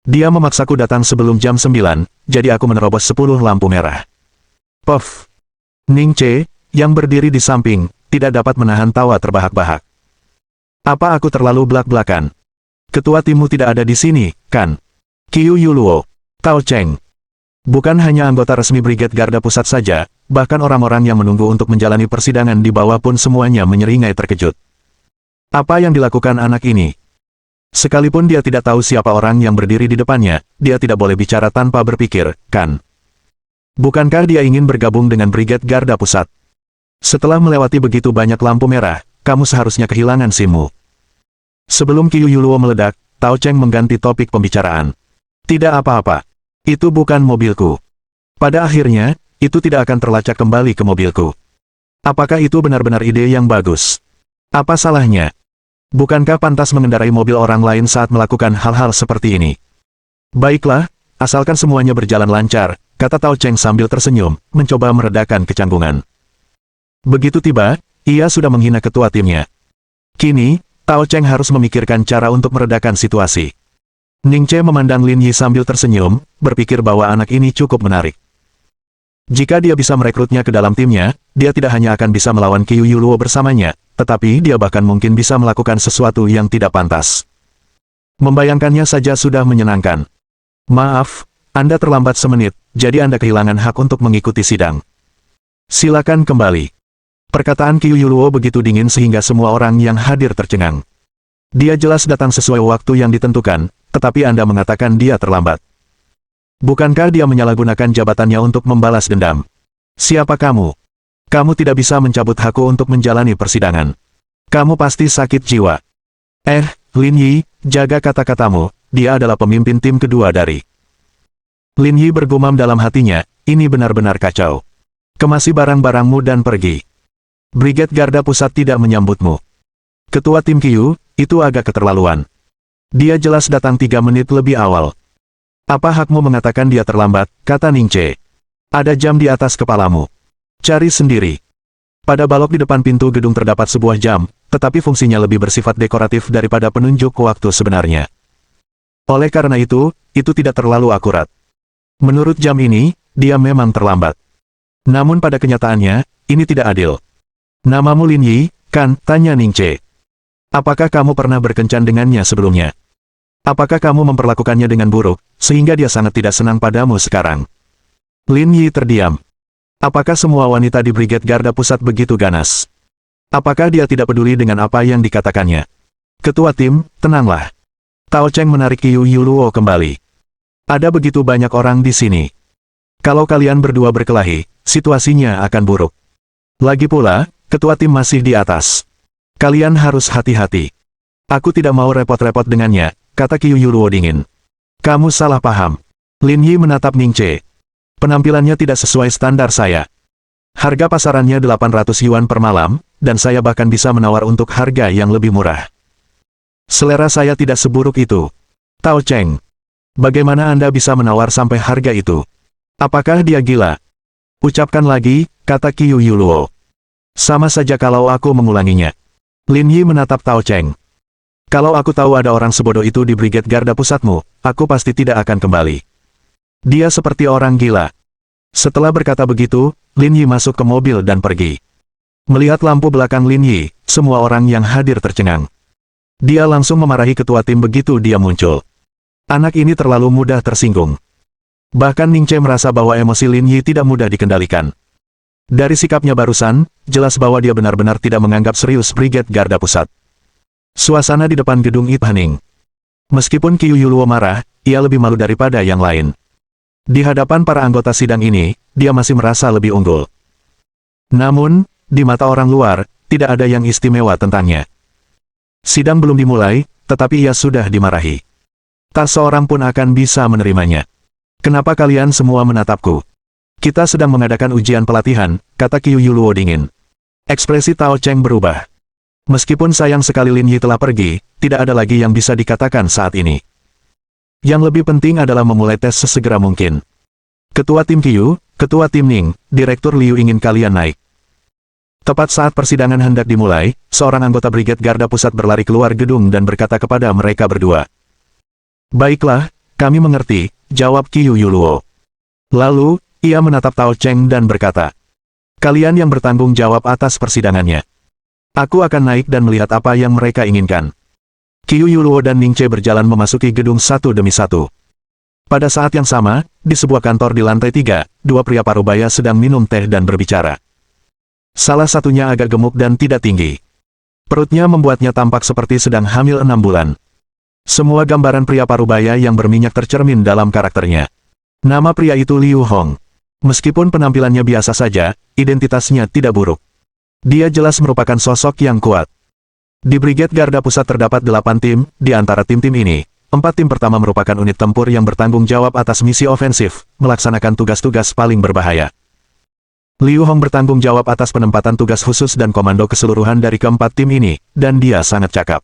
Dia memaksaku datang sebelum jam 9, jadi aku menerobos 10 lampu merah. Puff. Ning Che, yang berdiri di samping, tidak dapat menahan tawa terbahak-bahak. Apa aku terlalu belak-belakan? Ketua timmu tidak ada di sini, kan? Qiu Yuluo, Tao Cheng. Bukan hanya anggota resmi Brigade Garda Pusat saja, bahkan orang-orang yang menunggu untuk menjalani persidangan di bawah pun semuanya menyeringai terkejut. Apa yang dilakukan anak ini? Sekalipun dia tidak tahu siapa orang yang berdiri di depannya, dia tidak boleh bicara tanpa berpikir, kan? Bukankah dia ingin bergabung dengan Brigade Garda Pusat? Setelah melewati begitu banyak lampu merah, kamu seharusnya kehilangan SIM-mu. Sebelum Qiu Yuluo meledak, Tao Cheng mengganti topik pembicaraan. Tidak apa-apa. Itu bukan mobilku. Pada akhirnya, itu tidak akan terlacak kembali ke mobilku. Apakah itu benar-benar ide yang bagus? Apa salahnya? Bukankah pantas mengendarai mobil orang lain saat melakukan hal-hal seperti ini? Baiklah, asalkan semuanya berjalan lancar, kata Tao Cheng sambil tersenyum, mencoba meredakan kecanggungan. Begitu tiba, ia sudah menghina ketua timnya. Kini, Tao Cheng harus memikirkan cara untuk meredakan situasi. Ning Che memandang Lin Yi sambil tersenyum, berpikir bahwa anak ini cukup menarik. Jika dia bisa merekrutnya ke dalam timnya, dia tidak hanya akan bisa melawan Qiu Yuluo bersamanya, tetapi dia bahkan mungkin bisa melakukan sesuatu yang tidak pantas. Membayangkannya saja sudah menyenangkan. Maaf, Anda terlambat semenit, jadi Anda kehilangan hak untuk mengikuti sidang. Silakan kembali. Perkataan Qiu Yuluo begitu dingin sehingga semua orang yang hadir tercengang. Dia jelas datang sesuai waktu yang ditentukan, tetapi Anda mengatakan dia terlambat. Bukankah dia menyalahgunakan jabatannya untuk membalas dendam? Siapa kamu? Kamu tidak bisa mencabut hakku untuk menjalani persidangan. Kamu pasti sakit jiwa. Lin Yi, jaga kata-katamu, dia adalah pemimpin tim kedua dari. Lin Yi bergumam dalam hatinya, ini benar-benar kacau. Kemasi barang-barangmu dan pergi. Brigade Garda Pusat tidak menyambutmu. Ketua tim Qiu, itu agak keterlaluan. Dia jelas datang 3 menit lebih awal. Apa hakmu mengatakan dia terlambat, kata Ning Che. Ada jam di atas kepalamu. Cari sendiri. Pada balok di depan pintu gedung terdapat sebuah jam, tetapi fungsinya lebih bersifat dekoratif daripada penunjuk waktu sebenarnya. Oleh karena itu tidak terlalu akurat. Menurut jam ini, dia memang terlambat. Namun pada kenyataannya, ini tidak adil. Namamu Lin Yi, kan? Tanya Ning Che. Apakah kamu pernah berkencan dengannya sebelumnya? Apakah kamu memperlakukannya dengan buruk, sehingga dia sangat tidak senang padamu sekarang? Lin Yi terdiam. Apakah semua wanita di Brigade Garda Pusat begitu ganas? Apakah dia tidak peduli dengan apa yang dikatakannya? Ketua tim, tenanglah. Tao Cheng menarik Qiu Yuluo kembali. Ada begitu banyak orang di sini. Kalau kalian berdua berkelahi, situasinya akan buruk. Lagi pula, ketua tim masih di atas. Kalian harus hati-hati. Aku tidak mau repot-repot dengannya, kata Qiu Yuluo dingin. Kamu salah paham. Lin Yi menatap Ning Che. Penampilannya tidak sesuai standar saya. Harga pasarannya 800 yuan per malam, dan saya bahkan bisa menawar untuk harga yang lebih murah. Selera saya tidak seburuk itu. Tao Cheng. Bagaimana Anda bisa menawar sampai harga itu? Apakah dia gila? Ucapkan lagi, kata Qiu Yuluo. Sama saja kalau aku mengulanginya. Lin Yi menatap Tao Cheng. Kalau aku tahu ada orang sebodoh itu di Brigade Garda Pusatmu, aku pasti tidak akan kembali. Dia seperti orang gila. Setelah berkata begitu, Lin Yi masuk ke mobil dan pergi. Melihat lampu belakang Lin Yi, semua orang yang hadir tercengang. Dia langsung memarahi ketua tim begitu dia muncul. Anak ini terlalu mudah tersinggung. Bahkan Ning Che merasa bahwa emosi Lin Yi tidak mudah dikendalikan. Dari sikapnya barusan, jelas bahwa dia benar-benar tidak menganggap serius Brigade Garda Pusat. Suasana di depan gedung itu hening. Meskipun Qiu Yuluo marah, ia lebih malu daripada yang lain. Di hadapan para anggota sidang ini, dia masih merasa lebih unggul. Namun, di mata orang luar, tidak ada yang istimewa tentangnya. Sidang belum dimulai, tetapi ia sudah dimarahi. Tak seorang pun akan bisa menerimanya. Kenapa kalian semua menatapku? Kita sedang mengadakan ujian pelatihan, kata Qiu Yuluo dingin. Ekspresi Tao Cheng berubah. Meskipun sayang sekali Lin Yi telah pergi, tidak ada lagi yang bisa dikatakan saat ini. Yang lebih penting adalah memulai tes sesegera mungkin. Ketua tim Qiu, Ketua tim Ning, Direktur Liu ingin kalian naik. Tepat saat persidangan hendak dimulai, seorang anggota Brigade Garda Pusat berlari keluar gedung dan berkata kepada mereka berdua. Baiklah, kami mengerti, jawab Qiu Yuluo. Lalu, ia menatap Tao Cheng dan berkata, kalian yang bertanggung jawab atas persidangannya. Aku akan naik dan melihat apa yang mereka inginkan. Qiu Yuluo dan Ning Che berjalan memasuki gedung satu demi satu. Pada saat yang sama, di sebuah kantor di lantai 3, dua pria parubaya sedang minum teh dan berbicara. Salah satunya agak gemuk dan tidak tinggi. Perutnya membuatnya tampak seperti sedang hamil 6 bulan. Semua gambaran pria parubaya yang berminyak tercermin dalam karakternya. Nama pria itu Liu Hong. Meskipun penampilannya biasa saja, identitasnya tidak buruk. Dia jelas merupakan sosok yang kuat. Di Brigade Garda Pusat terdapat 8 tim, di antara tim-tim ini, 4 tim pertama merupakan unit tempur yang bertanggung jawab atas misi ofensif, melaksanakan tugas-tugas paling berbahaya. Liu Hong bertanggung jawab atas penempatan tugas khusus dan komando keseluruhan dari keempat tim ini, dan dia sangat cakap.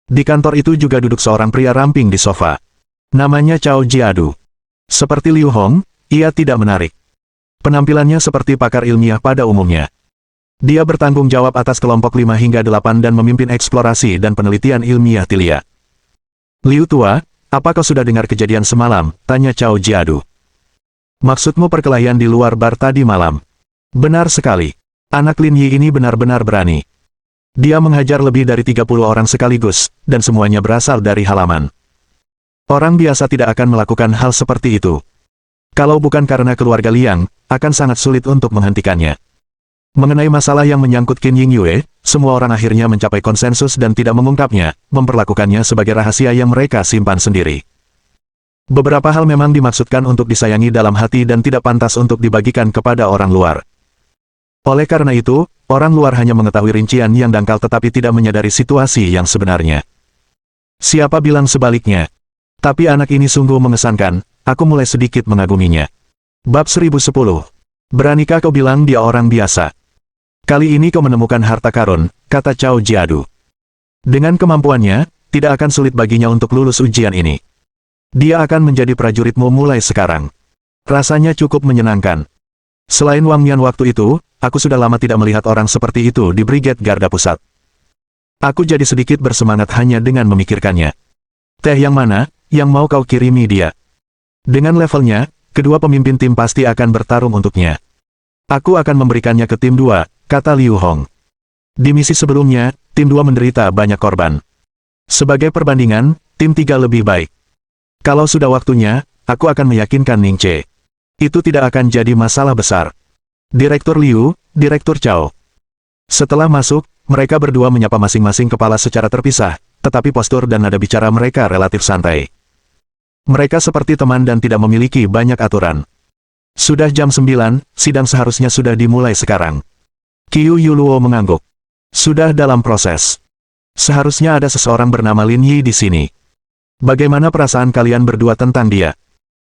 Di kantor itu juga duduk seorang pria ramping di sofa. Namanya Cao Jiadu. Seperti Liu Hong, ia tidak menarik. Penampilannya seperti pakar ilmiah pada umumnya. Dia bertanggung jawab atas kelompok 5 hingga 8 dan memimpin eksplorasi dan penelitian ilmiah Tilia. Liu tua, apa kau sudah dengar kejadian semalam? Tanya Cao Jiadu. Maksudmu perkelahian di luar bar tadi malam? Benar sekali. Anak Lin Yi ini benar-benar berani. Dia menghajar lebih dari 30 orang sekaligus, dan semuanya berasal dari halaman. Orang biasa tidak akan melakukan hal seperti itu. Kalau bukan karena keluarga Liang, akan sangat sulit untuk menghentikannya. Mengenai masalah yang menyangkut Qin Yingyue, semua orang akhirnya mencapai konsensus dan tidak mengungkapnya, memperlakukannya sebagai rahasia yang mereka simpan sendiri. Beberapa hal memang dimaksudkan untuk disayangi dalam hati dan tidak pantas untuk dibagikan kepada orang luar. Oleh karena itu, orang luar hanya mengetahui rincian yang dangkal tetapi tidak menyadari situasi yang sebenarnya. Siapa bilang sebaliknya? Tapi anak ini sungguh mengesankan, aku mulai sedikit mengaguminya. Bab 1010. Beranikah kau bilang dia orang biasa? Kali ini kau menemukan harta karun, kata Cao Jiadu. Dengan kemampuannya, tidak akan sulit baginya untuk lulus ujian ini. Dia akan menjadi prajuritmu mulai sekarang. Rasanya cukup menyenangkan. Selain Wang Mian waktu itu, aku sudah lama tidak melihat orang seperti itu di Brigade Garda Pusat. Aku jadi sedikit bersemangat hanya dengan memikirkannya. Teh yang mana, yang mau kau kirimi dia? Dengan levelnya, kedua pemimpin tim pasti akan bertarung untuknya. Aku akan memberikannya ke tim 2, kata Liu Hong. Di misi sebelumnya, tim 2 menderita banyak korban. Sebagai perbandingan, tim 3 lebih baik. Kalau sudah waktunya, aku akan meyakinkan Ning Che. Itu tidak akan jadi masalah besar. Direktur Liu, Direktur Cao. Setelah masuk, mereka berdua menyapa masing-masing kepala secara terpisah, tetapi postur dan nada bicara mereka relatif santai. Mereka seperti teman dan tidak memiliki banyak aturan. Sudah jam 9, sidang seharusnya sudah dimulai sekarang. Qiu Yuluo mengangguk. Sudah dalam proses. Seharusnya ada seseorang bernama Lin Yi di sini. Bagaimana perasaan kalian berdua tentang dia?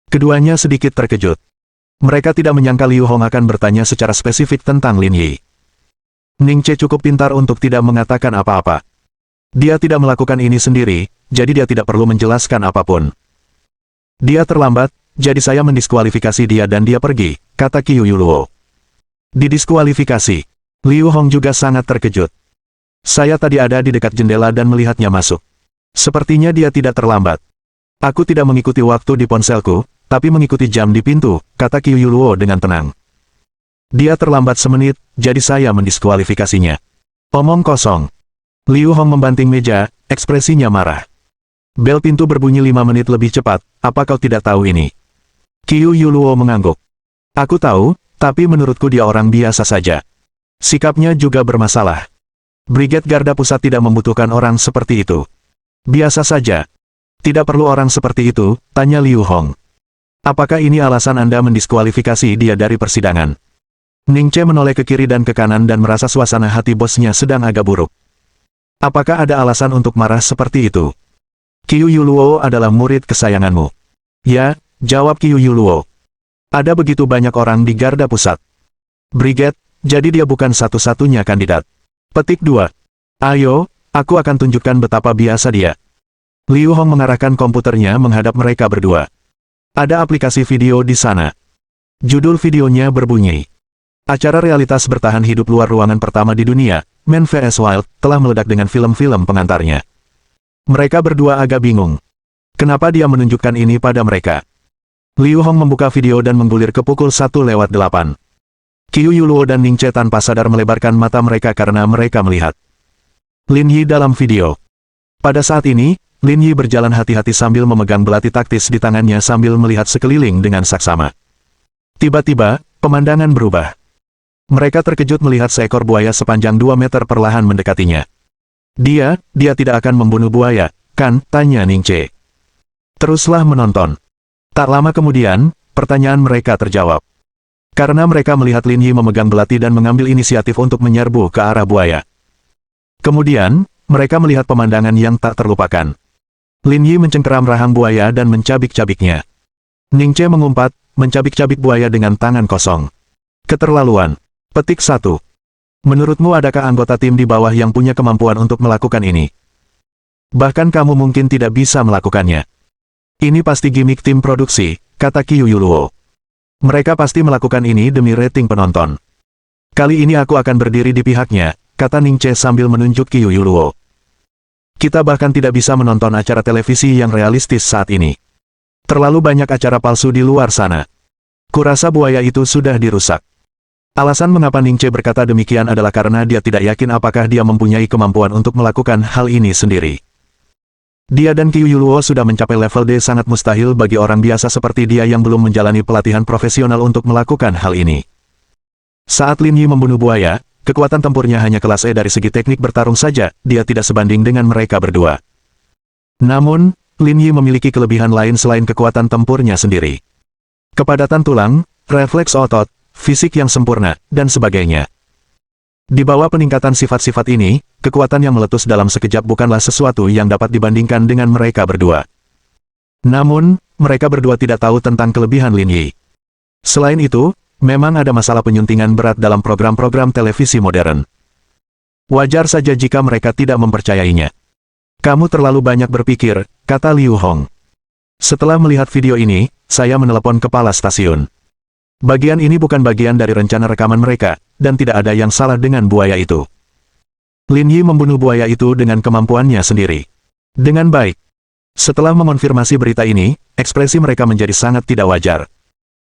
Keduanya sedikit terkejut. Mereka tidak menyangka Liu Hong akan bertanya secara spesifik tentang Lin Yi. Ning Che cukup pintar untuk tidak mengatakan apa-apa. Dia tidak melakukan ini sendiri, jadi dia tidak perlu menjelaskan apapun. Dia terlambat, jadi saya mendiskualifikasi dia dan dia pergi, kata Qiu Yuluo. Didiskualifikasi. Liu Hong juga sangat terkejut. Saya tadi ada di dekat jendela dan melihatnya masuk. Sepertinya dia tidak terlambat. Aku tidak mengikuti waktu di ponselku, tapi mengikuti jam di pintu, kata Qiu Yuluo dengan tenang. Dia terlambat semenit, jadi saya mendiskualifikasinya. Omong kosong. Liu Hong membanting meja, ekspresinya marah. Bel pintu berbunyi 5 menit lebih cepat, apa kau tidak tahu ini? Qiu Yuluo mengangguk. Aku tahu, tapi menurutku dia orang biasa saja. Sikapnya juga bermasalah. Brigade Garda Pusat tidak membutuhkan orang seperti itu. Biasa saja. Tidak perlu orang seperti itu, tanya Liu Hong. Apakah ini alasan Anda mendiskualifikasi dia dari persidangan? Ning Che menoleh ke kiri dan ke kanan dan merasa suasana hati bosnya sedang agak buruk. Apakah ada alasan untuk marah seperti itu? Qiu Yuluo adalah murid kesayanganmu. Ya, jawab Qiu Yuluo. Ada begitu banyak orang di Garda Pusat. Brigade, jadi dia bukan satu-satunya kandidat. Petik 2. Ayo, aku akan tunjukkan betapa biasa dia. Liu Hong mengarahkan komputernya menghadap mereka berdua. Ada aplikasi video di sana. Judul videonya berbunyi. Acara realitas bertahan hidup luar ruangan pertama di dunia, Man vs Wild, telah meledak dengan film-film pengantarnya. Mereka berdua agak bingung. Kenapa dia menunjukkan ini pada mereka? Liu Hong membuka video dan menggulir ke pukul 1:08. Qiu Yuluo dan Ning Che tanpa sadar melebarkan mata mereka karena mereka melihat Lin Yi dalam video. Pada saat ini, Lin Yi berjalan hati-hati sambil memegang belati taktis di tangannya sambil melihat sekeliling dengan saksama. Tiba-tiba, pemandangan berubah. Mereka terkejut melihat seekor buaya sepanjang 2 meter perlahan mendekatinya. Dia tidak akan membunuh buaya, kan? Tanya Ning Che. Teruslah menonton. Tak lama kemudian, pertanyaan mereka terjawab. Karena mereka melihat Lin Yi memegang belati dan mengambil inisiatif untuk menyerbu ke arah buaya. Kemudian, mereka melihat pemandangan yang tak terlupakan. Lin Yi mencengkeram rahang buaya dan mencabik-cabiknya. Ning Che mengumpat, mencabik-cabik buaya dengan tangan kosong. Keterlaluan. Petik 1. Menurutmu adakah anggota tim di bawah yang punya kemampuan untuk melakukan ini? Bahkan kamu mungkin tidak bisa melakukannya. Ini pasti gimmick tim produksi, kata Qiu Yuluo. Mereka pasti melakukan ini demi rating penonton. Kali ini aku akan berdiri di pihaknya, kata Ning Che sambil menunjuk Qiu Yuluo. Kita bahkan tidak bisa menonton acara televisi yang realistis saat ini. Terlalu banyak acara palsu di luar sana. Kurasa buaya itu sudah dirusak. Alasan mengapa Ning Che berkata demikian adalah karena dia tidak yakin apakah dia mempunyai kemampuan untuk melakukan hal ini sendiri. Dia dan Qiu Yuluo sudah mencapai level D, sangat mustahil bagi orang biasa seperti dia yang belum menjalani pelatihan profesional untuk melakukan hal ini. Saat Lin Yi membunuh buaya, kekuatan tempurnya hanya kelas E dari segi teknik bertarung saja, dia tidak sebanding dengan mereka berdua. Namun, Lin Yi memiliki kelebihan lain selain kekuatan tempurnya sendiri. Kepadatan tulang, refleks otot, fisik yang sempurna, dan sebagainya. Di bawah peningkatan sifat-sifat ini, kekuatan yang meletus dalam sekejap bukanlah sesuatu yang dapat dibandingkan dengan mereka berdua. Namun, mereka berdua tidak tahu tentang kelebihan Lin Yi. Selain itu, memang ada masalah penyuntingan berat dalam program-program televisi modern. Wajar saja jika mereka tidak mempercayainya. Kamu terlalu banyak berpikir, kata Liu Hong. Setelah melihat video ini, saya menelepon kepala stasiun. Bagian ini bukan bagian dari rencana rekaman mereka, dan tidak ada yang salah dengan buaya itu. Lin Yi membunuh buaya itu dengan kemampuannya sendiri. Dengan baik. Setelah mengonfirmasi berita ini, ekspresi mereka menjadi sangat tidak wajar.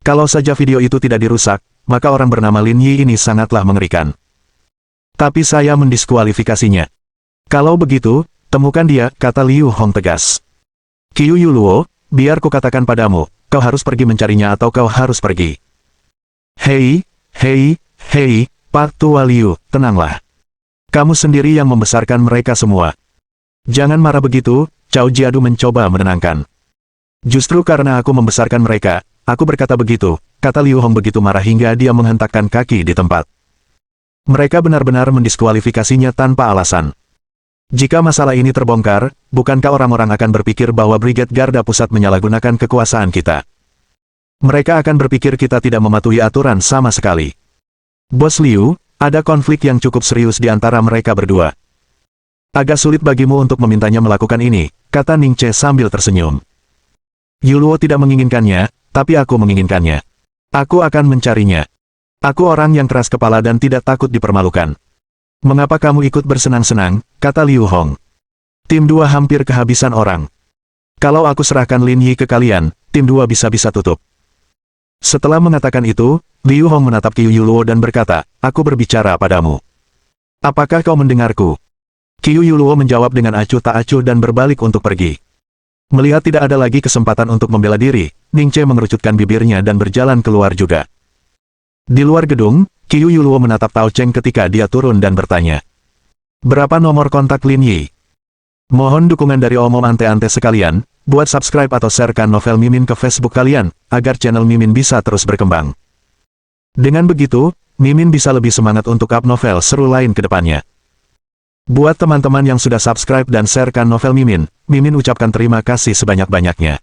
Kalau saja video itu tidak dirusak, maka orang bernama Lin Yi ini sangatlah mengerikan. Tapi saya mendiskualifikasinya. Kalau begitu, temukan dia, kata Liu Hong tegas. Qiu Yuluo, biar ku katakan padamu, kau harus pergi mencarinya atau kau harus pergi. Hei, Pak Tua Liu, tenanglah. Kamu sendiri yang membesarkan mereka semua. Jangan marah begitu, Cao Jiadu mencoba menenangkan. Justru karena aku membesarkan mereka, aku berkata begitu, kata Liu Hong begitu marah hingga dia menghentakkan kaki di tempat. Mereka benar-benar mendiskualifikasinya tanpa alasan. Jika masalah ini terbongkar, bukankah orang-orang akan berpikir bahwa Brigade Garda Pusat menyalahgunakan kekuasaan kita? Mereka akan berpikir kita tidak mematuhi aturan sama sekali. Bos Liu, ada konflik yang cukup serius di antara mereka berdua. Agak sulit bagimu untuk memintanya melakukan ini, kata Ning Che sambil tersenyum. Yuluo tidak menginginkannya, tapi aku menginginkannya. Aku akan mencarinya. Aku orang yang keras kepala dan tidak takut dipermalukan. Mengapa kamu ikut bersenang-senang, kata Liu Hong. Tim 2 hampir kehabisan orang. Kalau aku serahkan Lin Yi ke kalian, tim 2 bisa-bisa tutup. Setelah mengatakan itu, Liu Hong menatap Qiu Yuluo dan berkata, aku berbicara padamu. Apakah kau mendengarku? Qiu Yuluo menjawab dengan acuh tak acuh dan berbalik untuk pergi. Melihat tidak ada lagi kesempatan untuk membela diri, Ning Che mengerucutkan bibirnya dan berjalan keluar juga. Di luar gedung, Qiu Yuluo menatap Tao Cheng ketika dia turun dan bertanya. Berapa nomor kontak Lin Yi? Mohon dukungan dari omom ante-ante sekalian, buat subscribe atau sharekan novel Mimin ke Facebook kalian, agar channel Mimin bisa terus berkembang. Dengan begitu, Mimin bisa lebih semangat untuk up novel seru lain ke depannya. Buat teman-teman yang sudah subscribe dan sharekan novel Mimin, Mimin ucapkan terima kasih sebanyak-banyaknya.